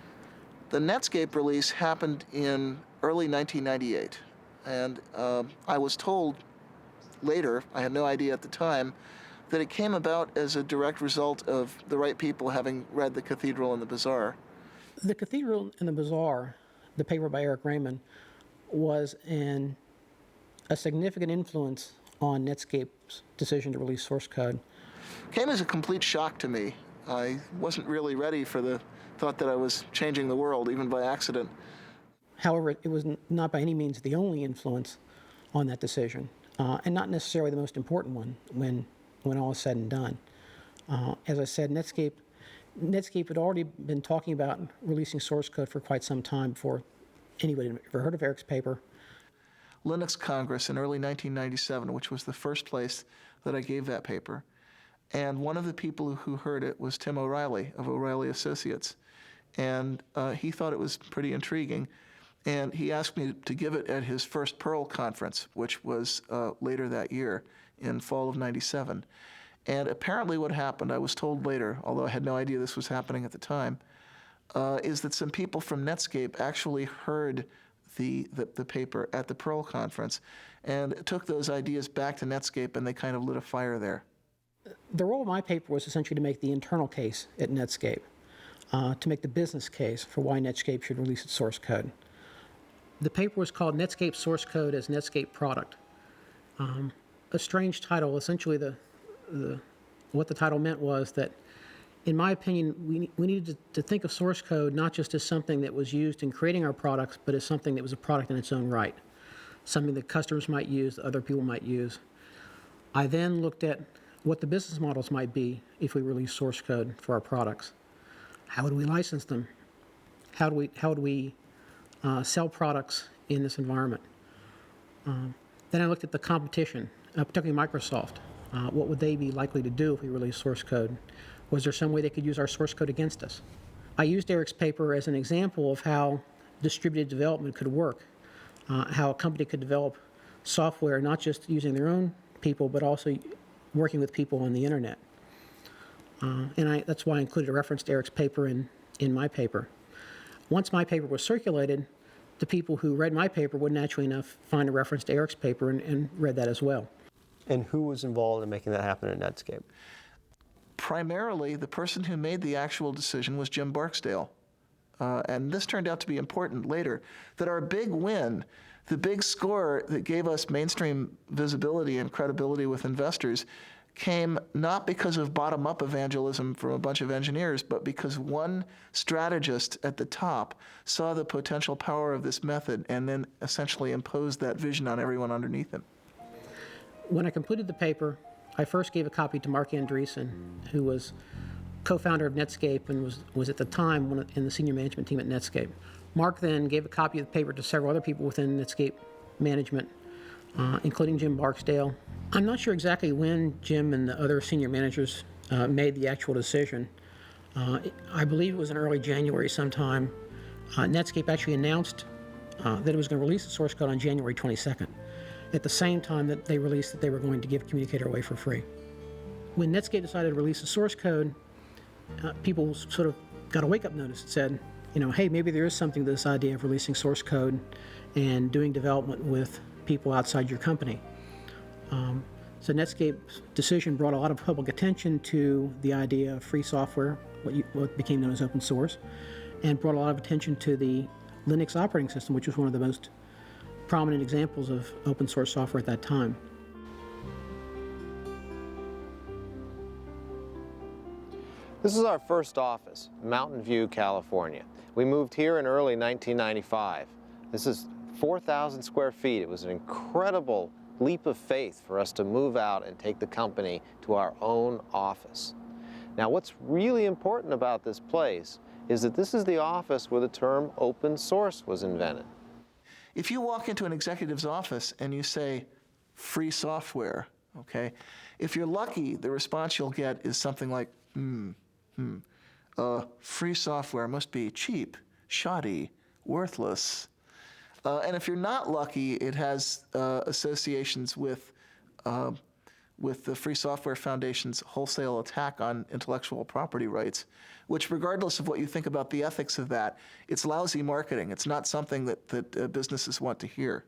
The Netscape release happened in early 1998, and I was told later, I had no idea at the time, that it came about as a direct result of the right people having read The Cathedral and the Bazaar. The Cathedral and the Bazaar, the paper by Eric Raymond, was a significant influence on Netscape's decision to release source code. Came as a complete shock to me. I wasn't really ready for the thought that I was changing the world, even by accident. However, it was not by any means the only influence on that decision, and not necessarily the most important one when all is said and done. As I said, Netscape had already been talking about releasing source code for quite some time before anybody had ever heard of Eric's paper. Linux Congress in early 1997, which was the first place that I gave that paper. And one of the people who heard it was Tim O'Reilly of O'Reilly Associates. And he thought it was pretty intriguing. And he asked me to give it at his first Perl conference, which was later that year in fall of 97. And apparently what happened, I was told later, although I had no idea this was happening at the time, is that some people from Netscape actually heard the paper at the Perl conference and took those ideas back to Netscape, and they kind of lit a fire there. The role of my paper was essentially to make the internal case at Netscape, to make the business case for why Netscape should release its source code. The paper was called Netscape Source Code as Netscape Product. A strange title. Essentially, what the title meant was that, in my opinion, we needed to think of source code not just as something that was used in creating our products, but as something that was a product in its own right, something that customers might use, that other people might use. I then looked at what the business models might be if we release source code for our products. How would we license them? How would we sell products in this environment? Then I looked at the competition, particularly Microsoft. What would they be likely to do if we release source code? Was there some way they could use our source code against us? I used Eric's paper as an example of how distributed development could work, how a company could develop software not just using their own people, but also working with people on the internet. That's why I included a reference to Eric's paper in my paper. Once my paper was circulated, the people who read my paper would naturally enough find a reference to Eric's paper and read that as well. And who was involved in making that happen at Netscape? Primarily, the person who made the actual decision was Jim Barksdale. And this turned out to be important later, that our big win, the big score that gave us mainstream visibility and credibility with investors, came not because of bottom-up evangelism from a bunch of engineers, but because one strategist at the top saw the potential power of this method and then essentially imposed that vision on everyone underneath him. When I completed the paper, I first gave a copy to Mark Andreessen, who was co-founder of Netscape and was at the time in the senior management team at Netscape. Mark then gave a copy of the paper to several other people within Netscape management, including Jim Barksdale. I'm not sure exactly when Jim and the other senior managers made the actual decision. I believe it was in early January sometime. Netscape actually announced that it was going to release the source code on January 22nd, at the same time that they released that they were going to give Communicator away for free. When Netscape decided to release the source code, people sort of got a wake-up notice that said, hey, maybe there is something to this idea of releasing source code and doing development with people outside your company. So Netscape's decision brought a lot of public attention to the idea of free software, what became known as open source, and brought a lot of attention to the Linux operating system, which was one of the most prominent examples of open source software at that time. This is our first office, Mountain View, California. We moved here in early 1995. This is 4,000 square feet. It was an incredible leap of faith for us to move out and take the company to our own office. Now, what's really important about this place is that this is the office where the term open source was invented. If you walk into an executive's office and you say, free software, okay, if you're lucky, the response you'll get is something like, free software must be cheap, shoddy, worthless. And if you're not lucky, it has associations with the Free Software Foundation's wholesale attack on intellectual property rights, which, regardless of what you think about the ethics of that, it's lousy marketing. It's not something that businesses want to hear.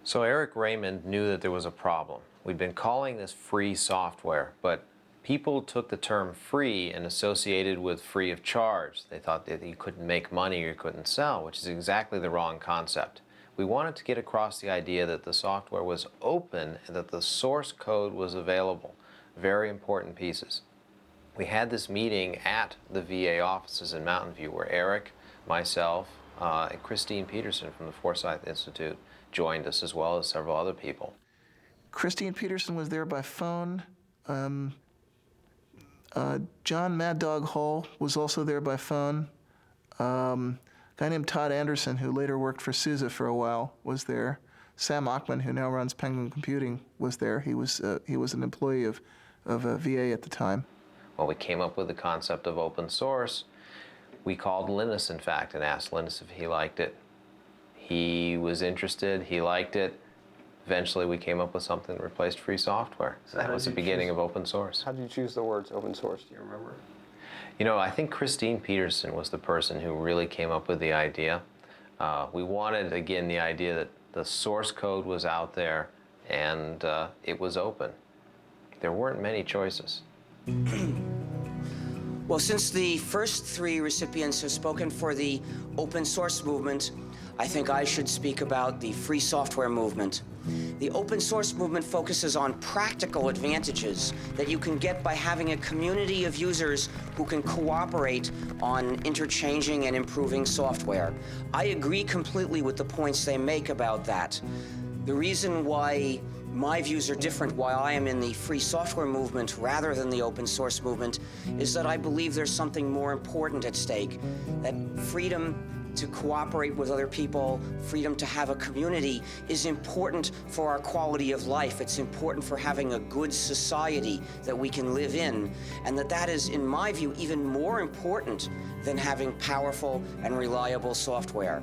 So Eric Raymond knew that there was a problem. We'd been calling this free software, but people took the term free and associated with free of charge. They thought that you couldn't make money or you couldn't sell, which is exactly the wrong concept. We wanted to get across the idea that the software was open and that the source code was available. Very important pieces. We had this meeting at the VA offices in Mountain View where Eric, myself, and Christine Peterson from the Forsyth Institute joined us, as well as several other people. Christine Peterson was there by phone. John Mad Dog Hall was also there by phone. A guy named Todd Anderson, who later worked for SUSE for a while, was there. Sam Achman, who now runs Penguin Computing, was there. He was an employee of VA at the time. Well, we came up with the concept of open source. We called Linus, in fact, and asked Linus if he liked it. He was interested. He liked it. Eventually, we came up with something that replaced free software. So that was the beginning of open source. How did you choose the words open source? Do you remember? I think Christine Peterson was the person who really came up with the idea. We wanted, again, the idea that the source code was out there and it was open. There weren't many choices. Well, since the first three recipients have spoken for the open source movement, I think I should speak about the free software movement. The open source movement focuses on practical advantages that you can get by having a community of users who can cooperate on interchanging and improving software. I agree completely with the points they make about that. The reason why my views are different, why I am in the free software movement rather than the open source movement, is that I believe there's something more important at stake, that freedom to cooperate with other people, freedom to have a community is important for our quality of life. It's important for having a good society that we can live in, and that is, in my view, even more important than having powerful and reliable software.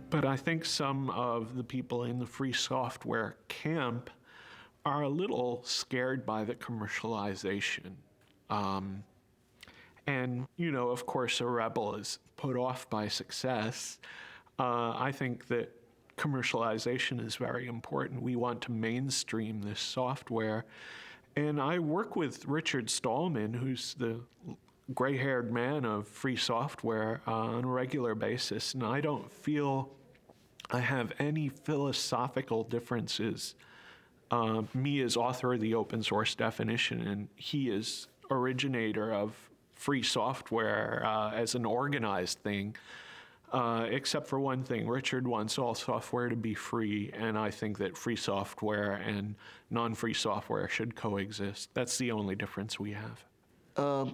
But I think some of the people in the free software camp are a little scared by the commercialization. And, of course, a rebel is put off by success. I think that commercialization is very important. We want to mainstream this software. And I work with Richard Stallman, who's the gray-haired man of free software, on a regular basis. And I don't feel I have any philosophical differences. Me as author of the open source definition, and he is originator of free software as an organized thing, except for one thing. Richard wants all software to be free, and I think that free software and non-free software should coexist. That's the only difference we have.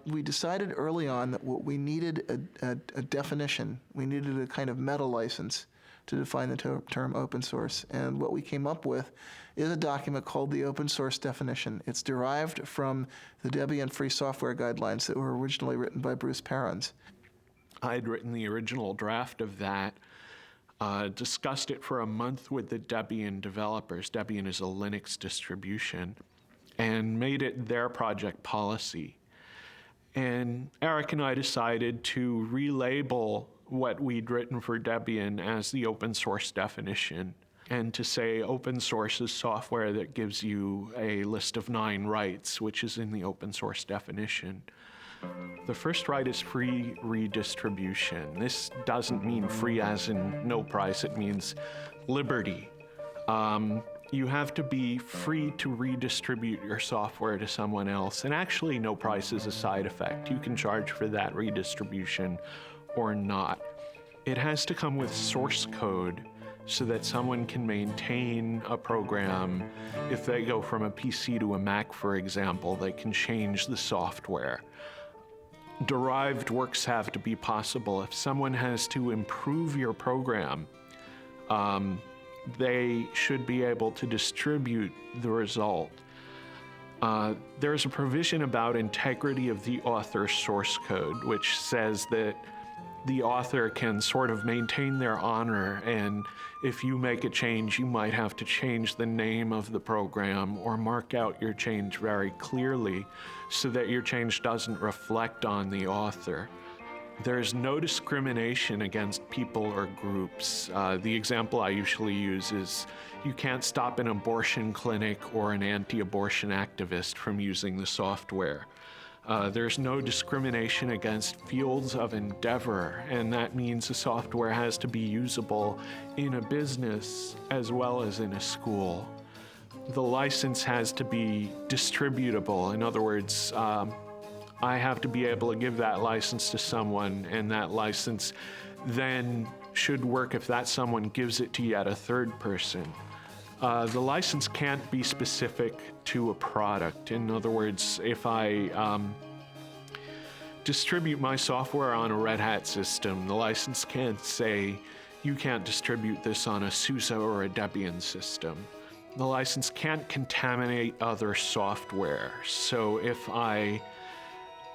we decided early on that what we needed a definition. We needed a kind of meta license to define the term open source. And what we came up with is a document called the open source definition. It's derived from the Debian free software guidelines that were originally written by Bruce Perens. I'd written the original draft of that, discussed it for a month with the Debian developers. Debian is a Linux distribution, and made it their project policy. And Eric and I decided to relabel what we'd written for Debian as the open source definition, and to say open source is software that gives you a list of 9 rights, which is in the open source definition. The first right is free redistribution. This doesn't mean free as in no price, it means liberty. You have to be free to redistribute your software to someone else, and actually no price is a side effect. You can charge for that redistribution or not. It has to come with source code so that someone can maintain a program. If they go from a PC to a Mac, for example, they can change the software. Derived works have to be possible. If someone has to improve your program, they should be able to distribute the result. There's a provision about integrity of the author's source code, which says that the author can sort of maintain their honor, and if you make a change, you might have to change the name of the program or mark out your change very clearly so that your change doesn't reflect on the author. There's no discrimination against people or groups. The example I usually use is you can't stop an abortion clinic or an anti-abortion activist from using the software. There's no discrimination against fields of endeavor, and that means the software has to be usable in a business as well as in a school. The license has to be distributable. In other words, I have to be able to give that license to someone, and that license then should work if that someone gives it to yet a third person. The license can't be specific to a product. In other words, if I distribute my software on a Red Hat system, the license can't say, you can't distribute this on a SUSE or a Debian system. The license can't contaminate other software. So if I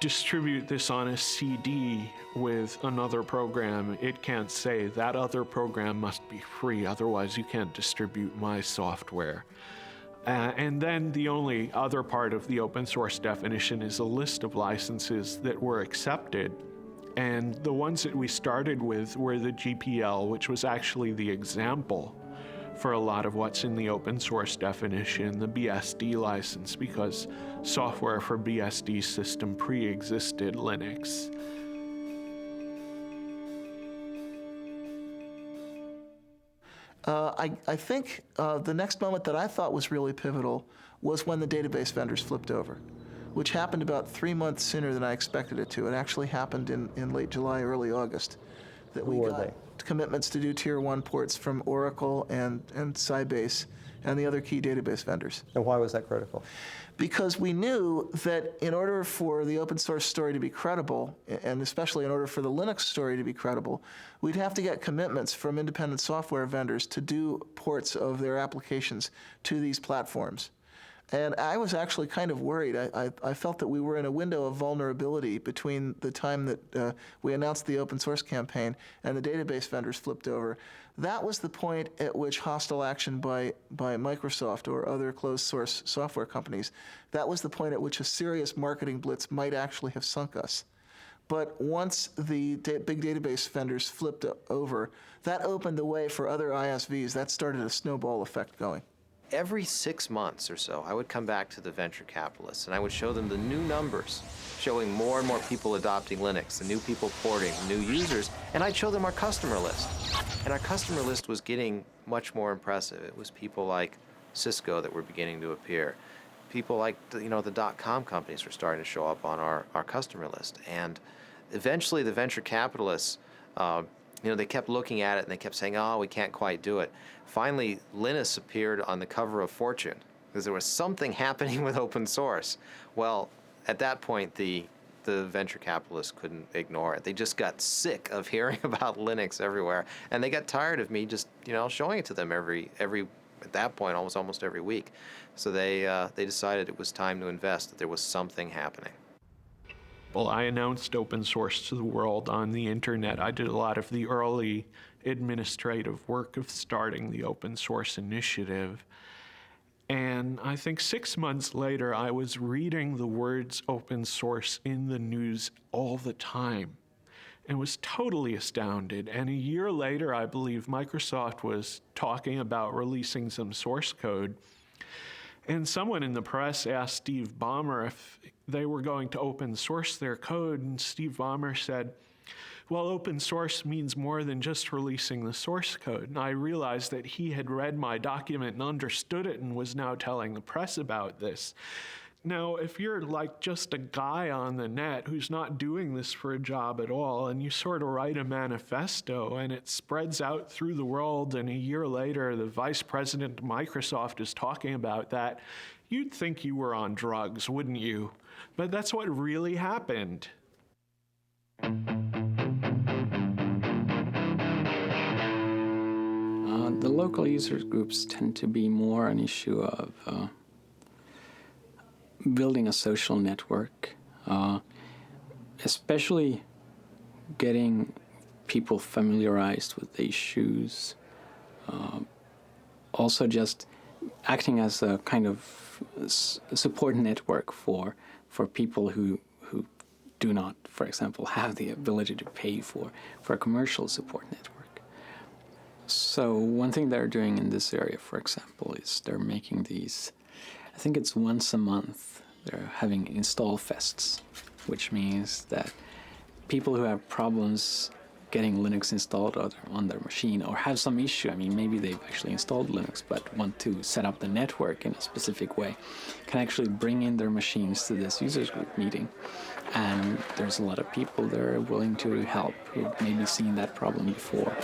distribute this on a CD with another program, it can't say that other program must be free, otherwise you can't distribute my software. And then the only other part of the open source definition is a list of licenses that were accepted. And the ones that we started with were the GPL, which was actually the example for a lot of what's in the open source definition, the BSD license, because software for BSD system pre-existed Linux. I think the next moment that I thought was really pivotal was when the database vendors flipped over, which happened about 3 months sooner than I expected it to. It actually happened in late July, early August. That we got commitments to do Tier 1 ports from Oracle and Sybase and the other key database vendors. And why was that critical? Because we knew that in order for the open source story to be credible, and especially in order for the Linux story to be credible, we'd have to get commitments from independent software vendors to do ports of their applications to these platforms. And I was actually kind of worried. I felt that we were in a window of vulnerability between the time that we announced the open source campaign and the database vendors flipped over. That was the point at which hostile action by Microsoft or other closed source software companies, that was the point at which a serious marketing blitz might actually have sunk us. But once the big database vendors flipped over, that opened the way for other ISVs. That started a snowball effect going. Every 6 months or so, I would come back to the venture capitalists and I would show them the new numbers, showing more and more people adopting Linux, the new people porting, new users, and I'd show them our customer list. And our customer list was getting much more impressive. It was people like Cisco that were beginning to appear. People like, the .com companies were starting to show up on our customer list. And eventually the venture capitalists, they kept looking at it and they kept saying, oh, we can't quite do it. Finally, Linus appeared on the cover of Fortune because there was something happening with open source. Well, at that point, the venture capitalists couldn't ignore it. They just got sick of hearing about Linux everywhere, and they got tired of me just, showing it to them every at that point almost every week. So they decided it was time to invest, that there was something happening. Well, I announced open source to the world on the internet. I did a lot of the early administrative work of starting the open source initiative. And I think 6 months later, I was reading the words open source in the news all the time and was totally astounded. And a year later, I believe Microsoft was talking about releasing some source code. And someone in the press asked Steve Ballmer if they were going to open source their code, and Steve Ballmer said, well, open source means more than just releasing the source code. And I realized that he had read my document and understood it and was now telling the press about this. Now, if you're like just a guy on the net who's not doing this for a job at all, and you sort of write a manifesto and it spreads out through the world, and a year later the vice president of Microsoft is talking about that, you'd think you were on drugs, wouldn't you? But that's what really happened. The local user groups tend to be more an issue of building a social network, especially getting people familiarized with the issues, also just acting as a kind of support network for people who do not, for example, have the ability to pay for a commercial support network. So one thing they're doing in this area, for example, is they're making these, I think it's once a month, they're having install fests, which means that people who have problems getting Linux installed on their machine or have some issue, I mean, maybe they've actually installed Linux but want to set up the network in a specific way, can actually bring in their machines to this users group meeting. And there's a lot of people there willing to help who've maybe seen that problem before.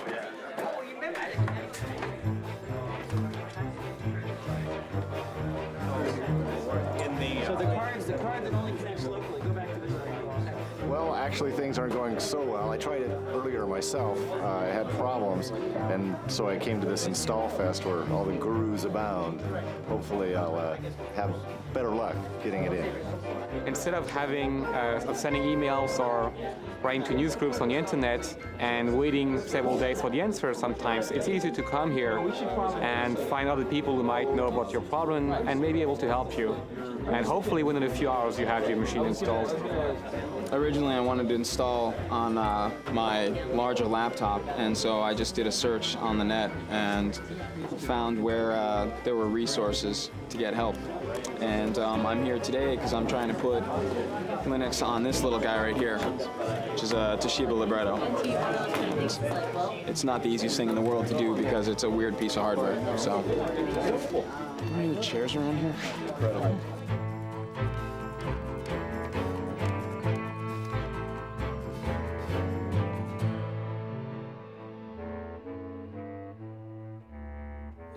Well, actually, things aren't going so well. I tried it earlier myself. I had problems, and so I came to this Install Fest where all the gurus abound. Hopefully, I'll have better luck getting it in. Instead of sending emails or writing to news groups on the internet and waiting several days for the answer sometimes, it's easy to come here and find other people who might know about your problem and may be able to help you. And hopefully within a few hours you have your machine installed. Originally I wanted to install on my larger laptop, and so I just did a search on the net and found where there were resources to get help. And I'm here today because I'm trying to put Linux on this little guy right here, which is a Toshiba Libretto. And it's not the easiest thing in the world to do because it's a weird piece of hardware. So, are there any chairs around here? Incredible.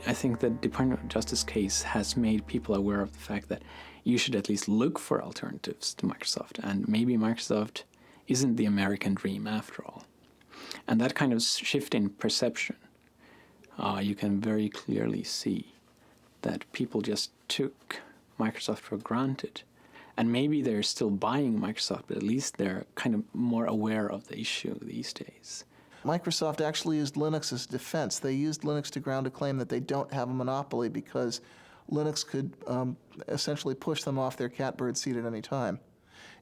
I think the Department of Justice case has made people aware of the fact that you should at least look for alternatives to Microsoft, and maybe Microsoft isn't the American dream after all. And that kind of shift in perception, you can very clearly see that people just took Microsoft for granted. And maybe they're still buying Microsoft, but at least they're kind of more aware of the issue these days. Microsoft actually used Linux as defense. They used Linux to ground a claim that they don't have a monopoly because Linux could essentially push them off their catbird seat at any time.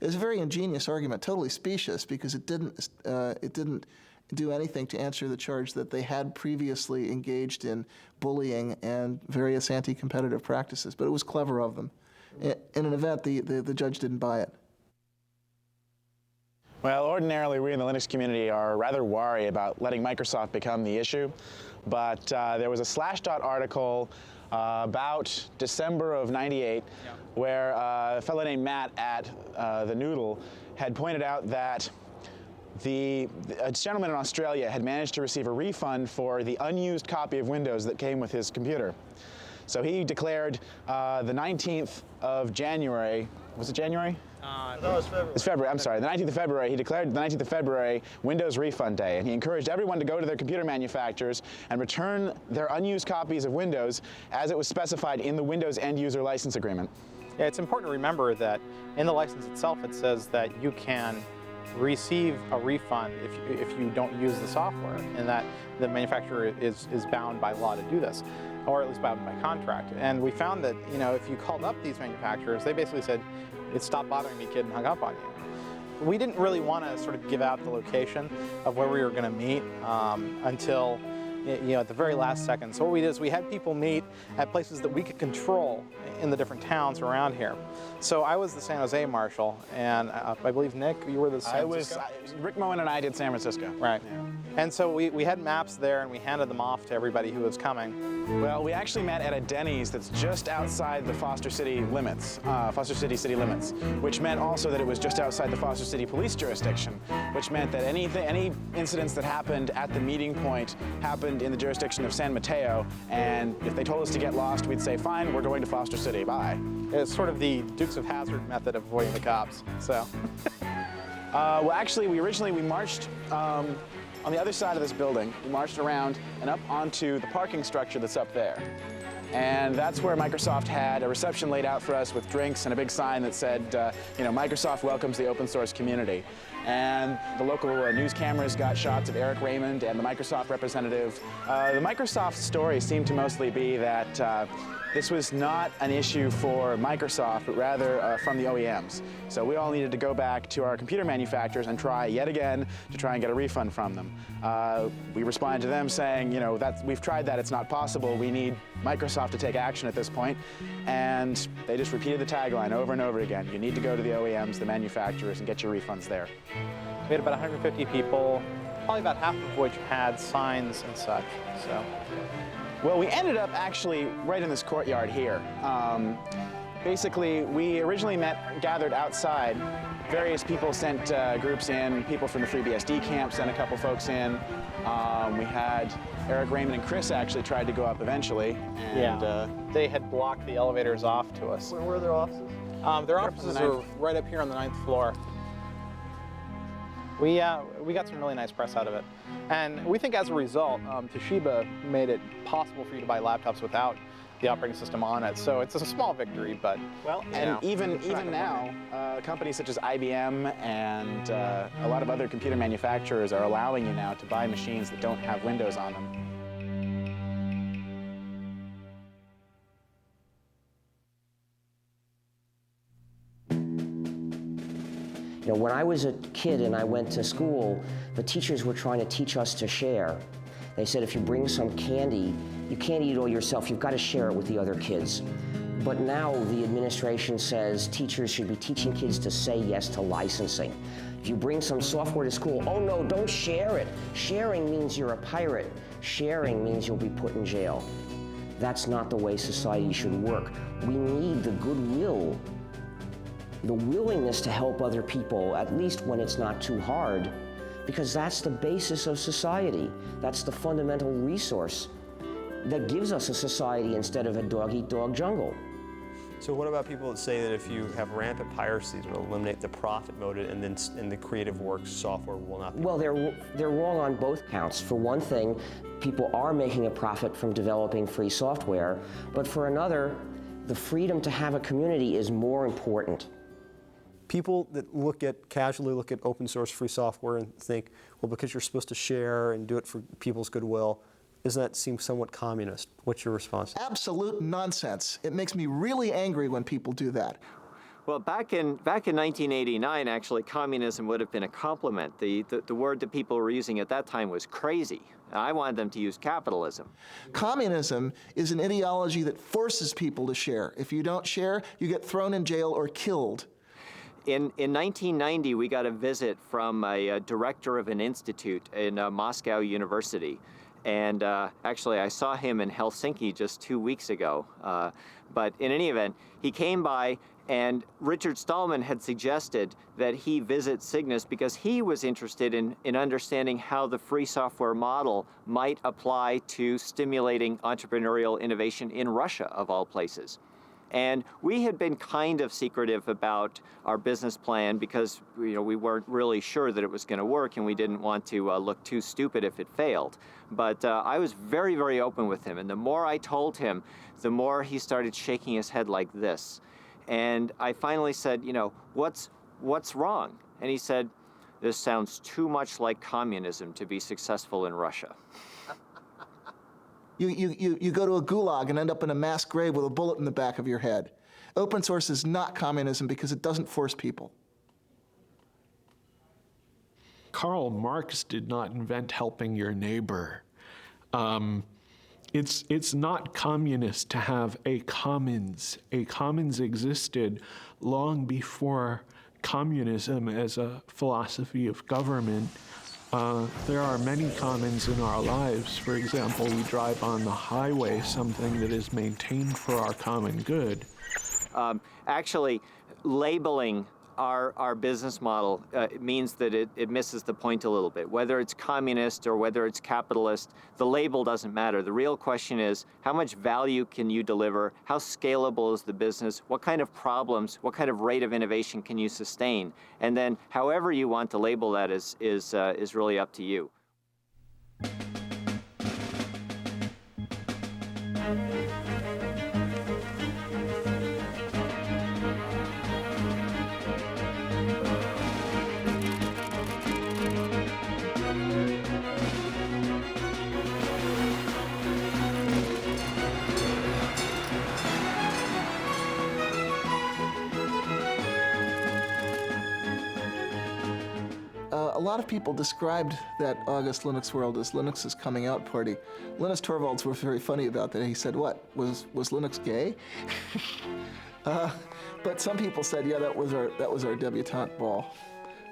It was a very ingenious argument, totally specious, because it didn't do anything to answer the charge that they had previously engaged in bullying and various anti-competitive practices. But it was clever of them. In an event, the judge didn't buy it. Well, ordinarily, we in the Linux community are rather wary about letting Microsoft become the issue, but there was a Slashdot article about December of '98 where a fellow named Matt at the Noodle had pointed out that a gentleman in Australia had managed to receive a refund for the unused copy of Windows that came with his computer. So he declared the 19th of January was it January? No, it's February. It's February, I'm sorry. The 19th of February, he declared the 19th of February Windows Refund Day, and he encouraged everyone to go to their computer manufacturers and return their unused copies of Windows as it was specified in the Windows End User License Agreement. Yeah, it's important to remember that in the license itself it says that you can receive a refund if you don't use the software, and that the manufacturer is bound by law to do this, or at least bound by contract. And we found that, you know, if you called up these manufacturers, they basically said, "It stopped bothering me, kid," and hung up on you. We didn't really want to sort of give out the location of where we were going to meet until, you know, at the very last second. So what we did is we had people meet at places that we could control in the different towns around here. So I was the San Jose marshal, and I believe, Nick, you were the San Francisco? Rick Moen and I did San Francisco. Right. Yeah. And so we had maps there, and we handed them off to everybody who was coming. Well, we actually met at a Denny's that's just outside the Foster City limits, Foster City city limits, which meant also that it was just outside the Foster City police jurisdiction, which meant that any incidents that happened at the meeting point happened in the jurisdiction of San Mateo, and if they told us to get lost, we'd say, fine, we're going to Foster City, bye. It's sort of the Dukes of Hazzard method of avoiding the cops, so. Well, actually, we marched on the other side of this building. We marched around and up onto the parking structure that's up there. And that's where Microsoft had a reception laid out for us with drinks and a big sign that said, you know, Microsoft welcomes the open source community. And the local news cameras got shots of Eric Raymond and the Microsoft representative. The Microsoft story seemed to mostly be that this was not an issue for Microsoft, but rather from the OEMs. So we all needed to go back to our computer manufacturers and try yet again to try and get a refund from them. We responded to them saying, you know, we've tried that, it's not possible. We need Microsoft to take action at this point. And they just repeated the tagline over and over again. You need to go to the OEMs, the manufacturers, and get your refunds there. We had about 150 people, probably about half of which had signs and such, so. Well, we ended up actually right in this courtyard here. Basically, we originally gathered outside. Various people sent groups in. People from the FreeBSD camp sent a couple folks in. We had Eric Raymond and Chris actually tried to go up eventually. And, they had blocked the elevators off to us. Where were their offices? Their offices are right up here on the 9th floor. We got some really nice press out of it. And we think as a result, Toshiba made it possible for you to buy laptops without the operating system on it. So it's a small victory, but well, and even now, companies such as IBM and a lot of other computer manufacturers are allowing you now to buy machines that don't have Windows on them. You know, when I was a kid and I went to school, the teachers were trying to teach us to share. They said if you bring some candy, you can't eat it all yourself, you've got to share it with the other kids. But now the administration says teachers should be teaching kids to say yes to licensing. If you bring some software to school, oh no, don't share it. Sharing means you're a pirate. Sharing means you'll be put in jail. That's not the way society should work. We need the goodwill, the willingness to help other people, at least when it's not too hard, because that's the basis of society. That's the fundamental resource that gives us a society instead of a dog-eat-dog jungle. So what about people that say that if you have rampant piracy, it will eliminate the profit motive, and then in the creative works, software will not be? Well, they're wrong on both counts. For one thing, people are making a profit from developing free software, but for another, the freedom to have a community is more important. People that casually look at open source free software and think, well, because you're supposed to share and do it for people's goodwill, doesn't that seem somewhat communist? What's your response? Absolute nonsense. It makes me really angry when people do that. Well, back in 1989, actually, communism would have been a compliment. The word that people were using at that time was crazy. I wanted them to use capitalism. Communism is an ideology that forces people to share. If you don't share, you get thrown in jail or killed. In 1990, we got a visit from a director of an institute in Moscow University. And actually, I saw him in Helsinki just 2 weeks ago. But in any event, he came by, and Richard Stallman had suggested that he visit Cygnus because he was interested in understanding how the free software model might apply to stimulating entrepreneurial innovation in Russia, of all places. And we had been kind of secretive about our business plan because we weren't really sure that it was going to work, and we didn't want to look too stupid if it failed. But I was very, very open with him, and the more I told him, the more he started shaking his head like this. And I finally said, what's wrong? And he said, this sounds too much like communism to be successful in Russia. You go to a gulag and end up in a mass grave with a bullet in the back of your head. Open source is not communism because it doesn't force people. Karl Marx did not invent helping your neighbor. It's not communist to have a commons. A commons existed long before communism as a philosophy of government. There are many commons in our lives. For example, we drive on the highway, something that is maintained for our common good. Actually, labeling our business model means that it misses the point a little bit. Whether it's communist or whether it's capitalist, the label doesn't matter. The real question is, how much value can you deliver? How scalable is the business? What kind of problems, what kind of rate of innovation can you sustain? And then however you want to label that is really up to you. A lot of people described that August Linux World as Linux's coming out party. Linus Torvalds was very funny about that. He said, what, was Linux gay? But some people said, yeah, that was our debutante ball.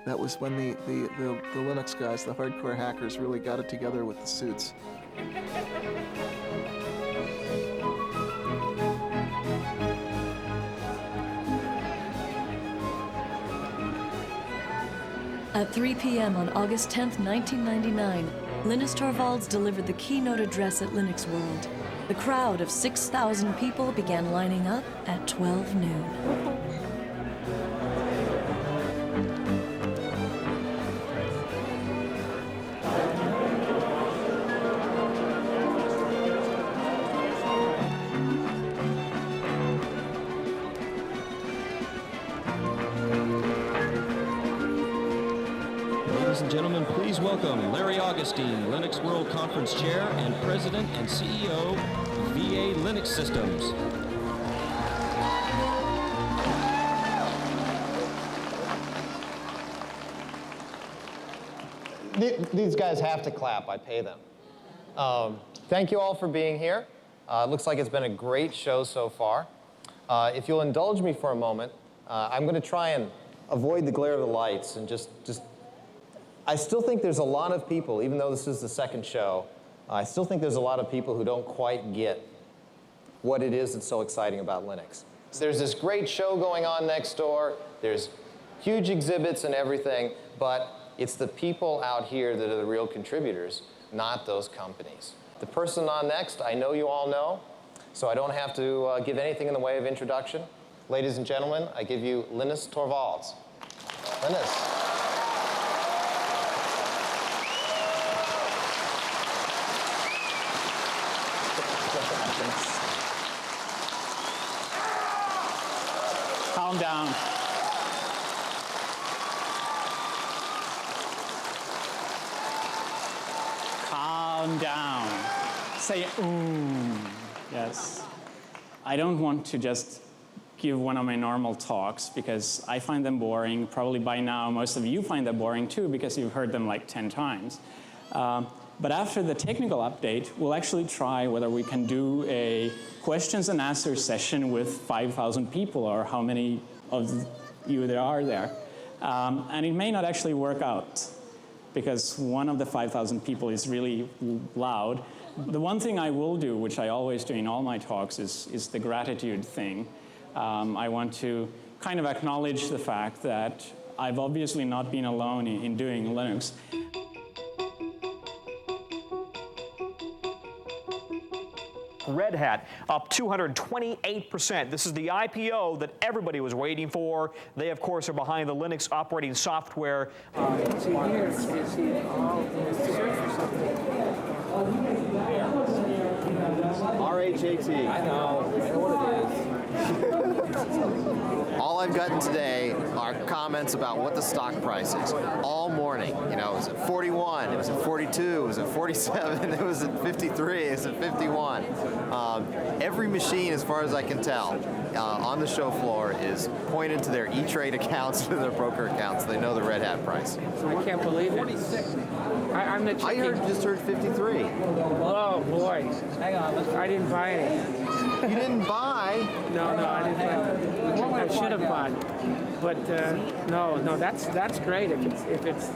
That was when the Linux guys, the hardcore hackers, really got it together with the suits. At 3 p.m. on August 10th, 1999, Linus Torvalds delivered the keynote address at Linux World. The crowd of 6,000 people began lining up at 12 noon. Ladies and gentlemen, please welcome Larry Augustine, Linux World Conference Chair and President and CEO, VA Linux Systems. These guys have to clap. I pay them. Thank you all for being here. It looks like it's been a great show so far. If you'll indulge me for a moment, I'm going to try and avoid the glare of the lights and just I still think there's a lot of people, even though this is the second show, I still think there's a lot of people who don't quite get what it is that's so exciting about Linux. There's this great show going on next door, there's huge exhibits and everything, but it's the people out here that are the real contributors, not those companies. The person on next, I know you all know, so I don't have to give anything in the way of introduction. Ladies and gentlemen, I give you Linus Torvalds. Linus. Calm down. Calm down. Say, ooh. Yes. I don't want to just give one of my normal talks because I find them boring. Probably by now, most of you find them boring too because you've heard them like 10 times. But after the technical update, we'll actually try whether we can do a questions and answers session with 5,000 people or how many of you there are there. And it may not actually work out because one of the 5,000 people is really loud. The one thing I will do, which I always do in all my talks, is the gratitude thing. I want to kind of acknowledge the fact that I've obviously not been alone in doing Linux. Red Hat, up 228%. This is the IPO that everybody was waiting for. They, of course, are behind the Linux operating software. See here, you see all the search for something. RHAT. I know what it is. All I've gotten today are comments about what the stock price is. All morning, you know, it was at 41, it was at 42, it was at 47, it was at 53, it was at 51. Every machine, as far as I can tell, on the show floor is pointed to their E-Trade accounts and their broker accounts. They know the Red Hat price. I can't believe it. I'm the checking. just heard 53. Oh boy, hang on. I didn't buy any. You didn't buy? No, I didn't buy. I should have bought, but no. That's great if it's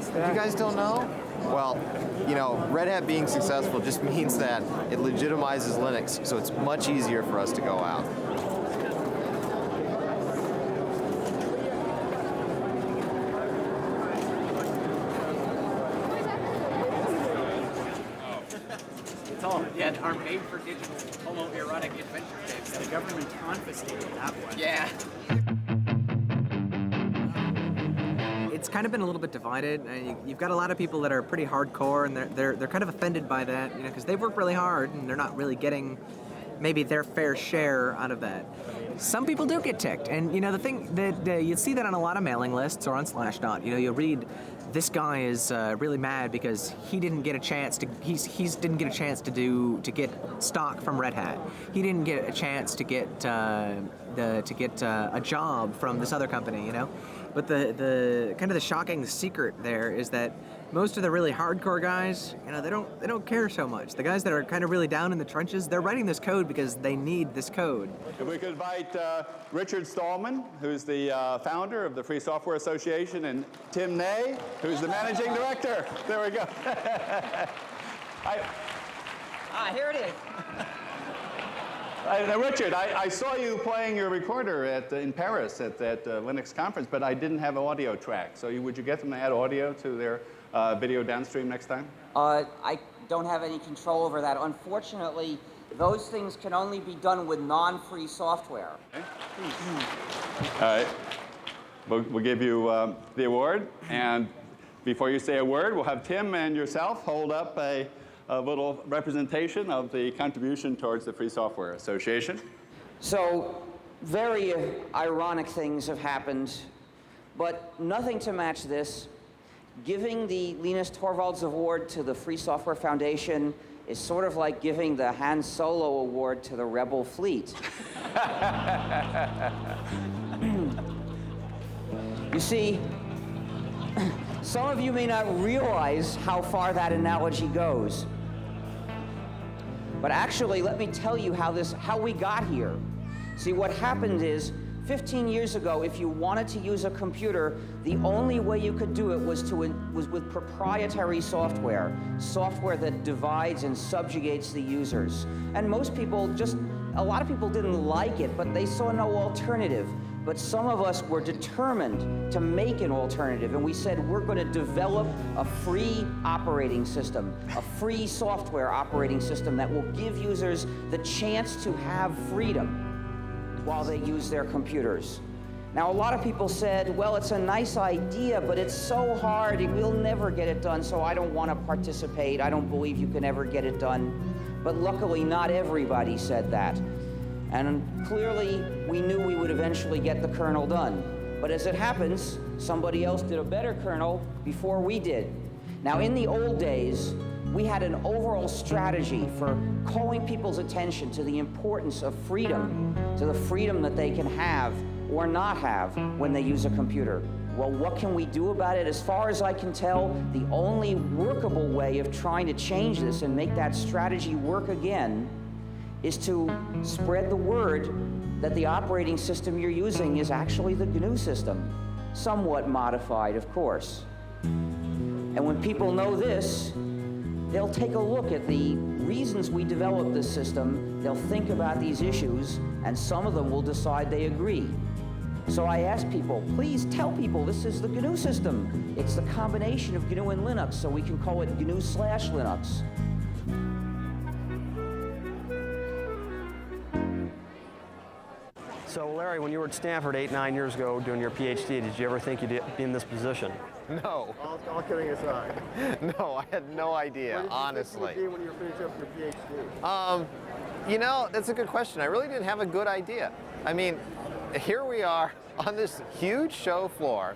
that. You guys don't know? Well, you know, Red Hat being successful just means that it legitimizes Linux, so it's much easier for us to go out. Yeah, our made-for-digital homoerotic adventure tapes. The government confiscated that one. Yeah. It's kind of been a little bit divided. You've got a lot of people that are pretty hardcore, and they're kind of offended by that, you know, because they work really hard and they're not really getting maybe their fair share out of that. Some people do get ticked, and you know the thing that you see that on a lot of mailing lists or on Slashdot. You know, you'll read, this guy is really mad because he didn't get a chance to didn't get a chance to get stock from Red Hat. He didn't get a chance to get a job from this other company. You know, but the kind of the shocking secret there is that most of the really hardcore guys, you know, they don't care so much. The guys that are kind of really down in the trenches, they're writing this code because they need this code. If we could invite Richard Stallman, who's the founder of the Free Software Association, and Tim Ney, who's the managing director. There we go. Here it is. Now, Richard, I saw you playing your recorder in Paris at that Linux conference, but I didn't have an audio track. So would you get them to add audio to their video downstream next time? I don't have any control over that. Unfortunately, those things can only be done with non-free software. Okay. All right. We'll give you the award. And before you say a word, we'll have Tim and yourself hold up a little representation of the contribution towards the Free Software Association. So, very ironic things have happened, but nothing to match this. Giving the Linus Torvalds Award to the Free Software Foundation is sort of like giving the Han Solo Award to the Rebel Fleet. You see, some of you may not realize how far that analogy goes. But actually, let me tell you how we got here. See, what happened is, 15 years ago, if you wanted to use a computer, the only way you could do it was with proprietary software that divides and subjugates the users. And most people a lot of people didn't like it, but they saw no alternative. But some of us were determined to make an alternative, and we said we're going to develop a free operating system, a free software operating system that will give users the chance to have freedom while they use their computers. Now, a lot of people said, well, it's a nice idea, but it's so hard, we'll never get it done, so I don't want to participate. I don't believe you can ever get it done. But luckily, not everybody said that. And clearly, we knew we would eventually get the kernel done. But as it happens, somebody else did a better kernel before we did. Now, in the old days, we had an overall strategy for calling people's attention to the importance of freedom, to the freedom that they can have or not have when they use a computer. Well, what can we do about it? As far as I can tell, the only workable way of trying to change this and make that strategy work again is to spread the word that the operating system you're using is actually the GNU system, somewhat modified, of course. And when people know this, they'll take a look at the reasons we developed this system, they'll think about these issues, and some of them will decide they agree. So I ask people, please tell people this is the GNU system. It's the combination of GNU and Linux, so we can call it GNU/Linux. So Larry, when you were at Stanford 8, 9 years ago doing your PhD, did you ever think you'd be in this position? No. All kidding aside. No, I had no idea, honestly. What did you think you would be when you were finishing up your PhD? You know, that's a good question. I really didn't have a good idea. I mean, here we are on this huge show floor.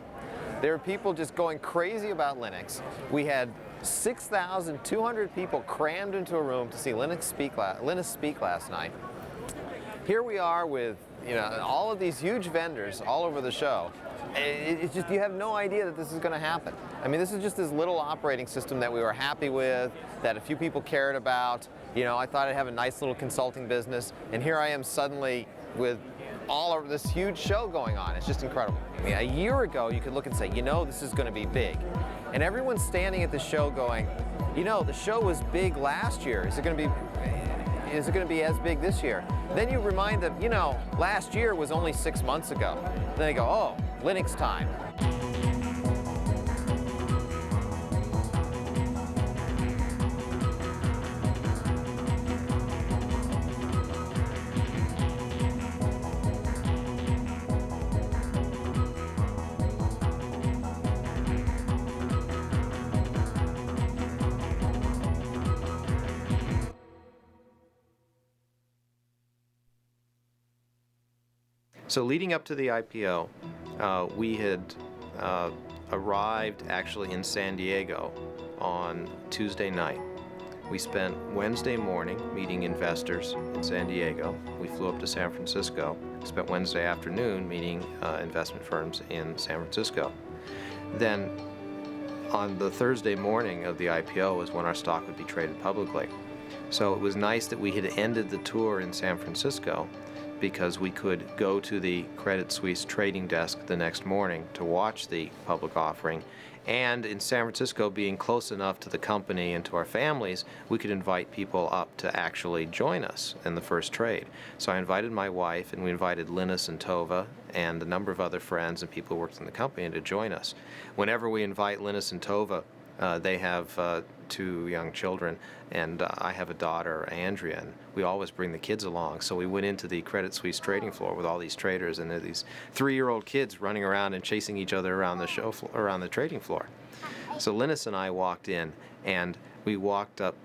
There were people just going crazy about Linux. We had 6,200 people crammed into a room to see Linus speak last night. Here we are with, you know, all of these huge vendors all over the show. It's just, you have no idea that this is going to happen. I mean, this is just this little operating system that we were happy with, that a few people cared about. You know, I thought I'd have a nice little consulting business, and here I am suddenly with all of this huge show going on. It's just incredible. I mean, a year ago, you could look and say, you know, this is going to be big. And everyone's standing at the show going, you know, the show was big last year. Is it going to be as big this year? Then you remind them, you know, last year was only 6 months ago. Then they go, oh, Linux time. So leading up to the IPO, we had arrived actually in San Diego on Tuesday night. We spent Wednesday morning meeting investors in San Diego. We flew up to San Francisco. Spent Wednesday afternoon meeting investment firms in San Francisco. Then on the Thursday morning of the IPO was when our stock would be traded publicly. So it was nice that we had ended the tour in San Francisco, because we could go to the Credit Suisse trading desk the next morning to watch the public offering. And in San Francisco, being close enough to the company and to our families, we could invite people up to actually join us in the first trade. So I invited my wife, and we invited Linus and Tova and a number of other friends and people who worked in the company to join us. Whenever we invite Linus and Tova, they have 2 young children, and I have a daughter, Andrea, and we always bring the kids along. So we went into the Credit Suisse trading floor with all these traders, and there are these 3-year-old kids running around and chasing each other around the around the trading floor. So Linus and I walked in, and we walked up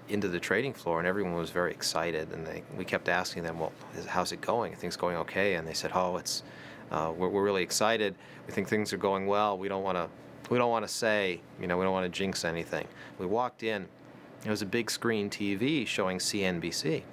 into the trading floor, and everyone was very excited, and we kept asking them, well, how's it going? Are things going okay? And they said, oh, it's we're really excited. We think things are going well. We don't want to say, you know, we don't want to jinx anything. We walked in, it was a big screen TV showing CNBC.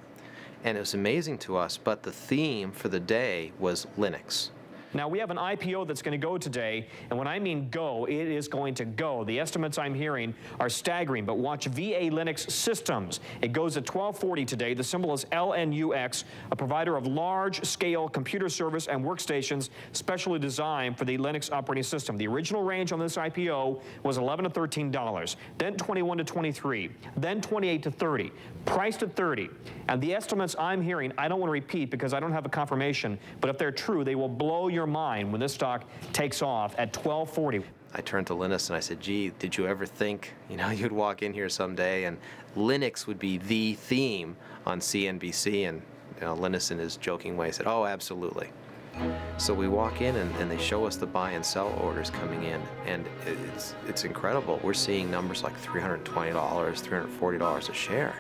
And it was amazing to us, but the theme for the day was Linux. Now, we have an IPO that's going to go today, and when I mean go, it is going to go. The estimates I'm hearing are staggering, but watch VA Linux Systems. It goes at 1240 today. The symbol is LNUX, a provider of large-scale computer service and workstations specially designed for the Linux operating system. The original range on this IPO was $11 to $13, then $21 to $23, then $28 to $30, priced at $30. And the estimates I'm hearing, I don't want to repeat because I don't have a confirmation, but if they're true, they will blow your mind when this stock takes off at 1240. I turned to Linus and I said, gee, did you ever think, you know, you'd walk in here someday and Linux would be the theme on CNBC? And you know, Linus in his joking way said, oh, absolutely. So we walk in and they show us the buy and sell orders coming in, and it's incredible. We're seeing numbers like $320, $340 a share.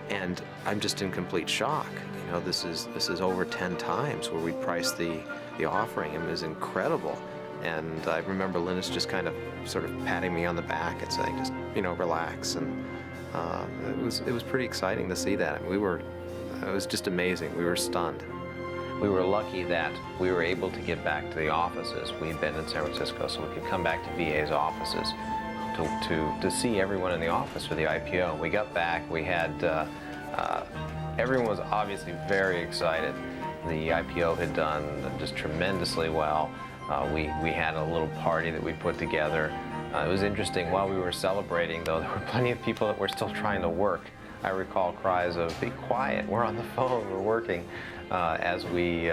And I'm just in complete shock. You know, this is over 10 times where we priced the offering. It was incredible. And I remember Linus just kind of sort of patting me on the back and saying, just, you know, relax. And it was pretty exciting to see that. I mean, it was just amazing. We were stunned. We were lucky that we were able to get back to the offices. We'd been in San Francisco, so we could come back to VA's offices to see everyone in the office for the IPO. We got back, we had, everyone was obviously very excited. The IPO had done just tremendously well. We had a little party that we put together. It was interesting, while we were celebrating, though, there were plenty of people that were still trying to work. I recall cries of, be quiet, we're on the phone, we're working, as we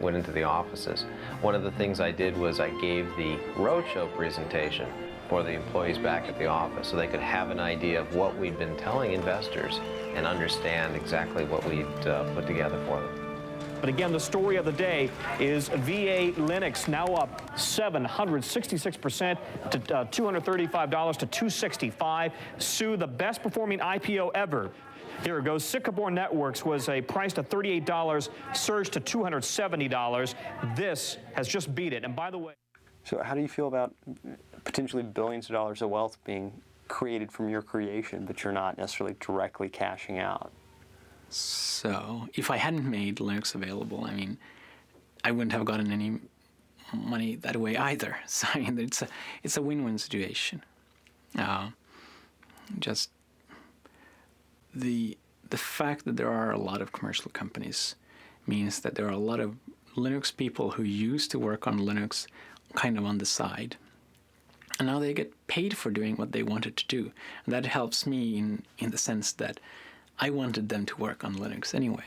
went into the offices. One of the things I did was I gave the roadshow presentation for the employees back at the office so they could have an idea of what we'd been telling investors and understand exactly what we'd put together for them. But again, the story of the day is VA Linux now up 766% to $235 to $265. Sue, the best performing IPO ever. Here it goes. Sycamore Networks was priced at $38, surged to $270. This has just beat it. And by the way, so how do you feel about potentially billions of dollars of wealth being created from your creation, but you're not necessarily directly cashing out? So if I hadn't made Linux available, I mean, I wouldn't have gotten any money that way either. So I mean, it's a win-win situation. Just the fact that there are a lot of commercial companies means that there are a lot of Linux people who used to work on Linux kind of on the side. And now they get paid for doing what they wanted to do. And that helps me in the sense that I wanted them to work on Linux anyway.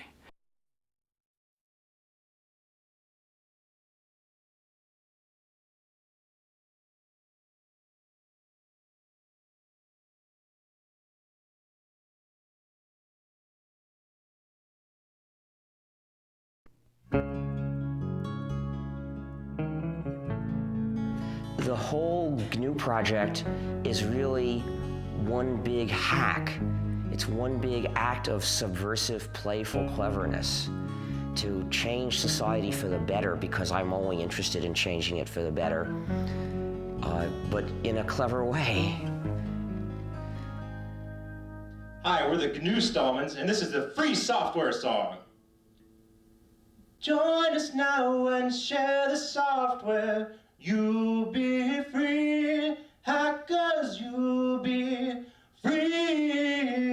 The whole GNU project is really one big hack. It's one big act of subversive, playful cleverness to change society for the better, because I'm only interested in changing it for the better, but in a clever way. Hi, we're the GNU Stallmans, and this is the free software song. Join us now and share the software. You'll be free, hackers, you'll be free.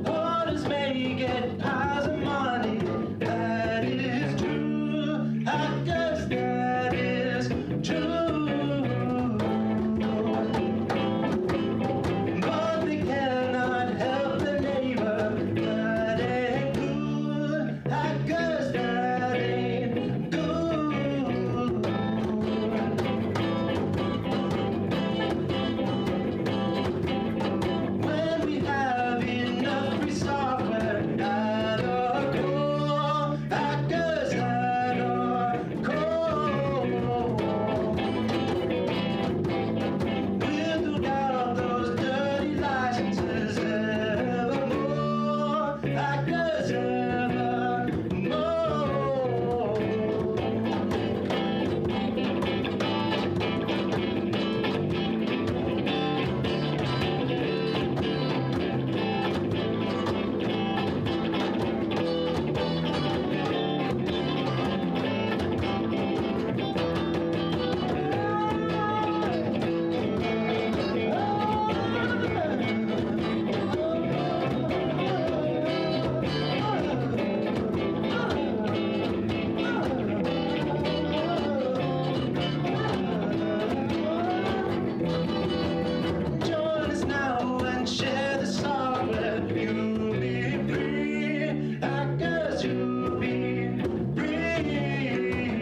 Orders may get piles of money, that is true. Hackers, that is true. But they cannot help the neighbor, that ain't good. Hackers, that ain't good. When we have enough free software at our core, hackers at our core, we'll do out those dirty licenses evermore, hackers evermore. Join us now and share the software. You'll be free, hackers, you'll be free.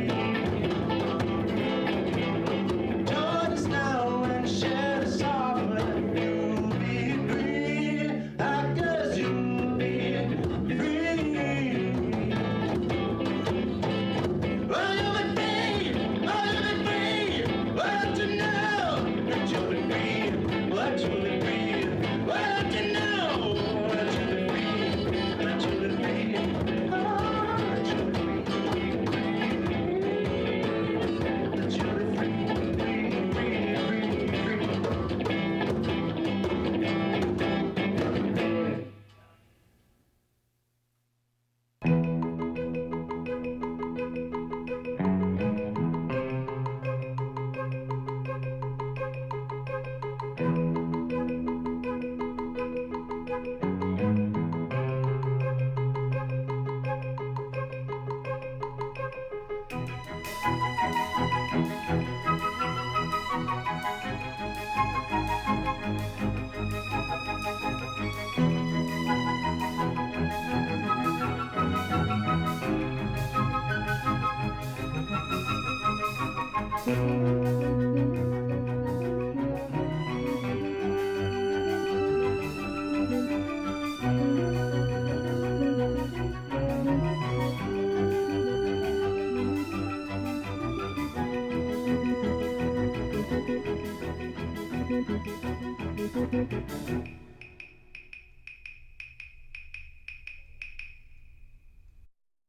Join us now and share the software. You'll be free, hackers, you'll be free. Well, you'll be free, oh, you'll be free. Well, to know that you'll be free. What you'll be free, what you know, what you'll be free, what you'll be free, what you'll be free, what you'll be free, free.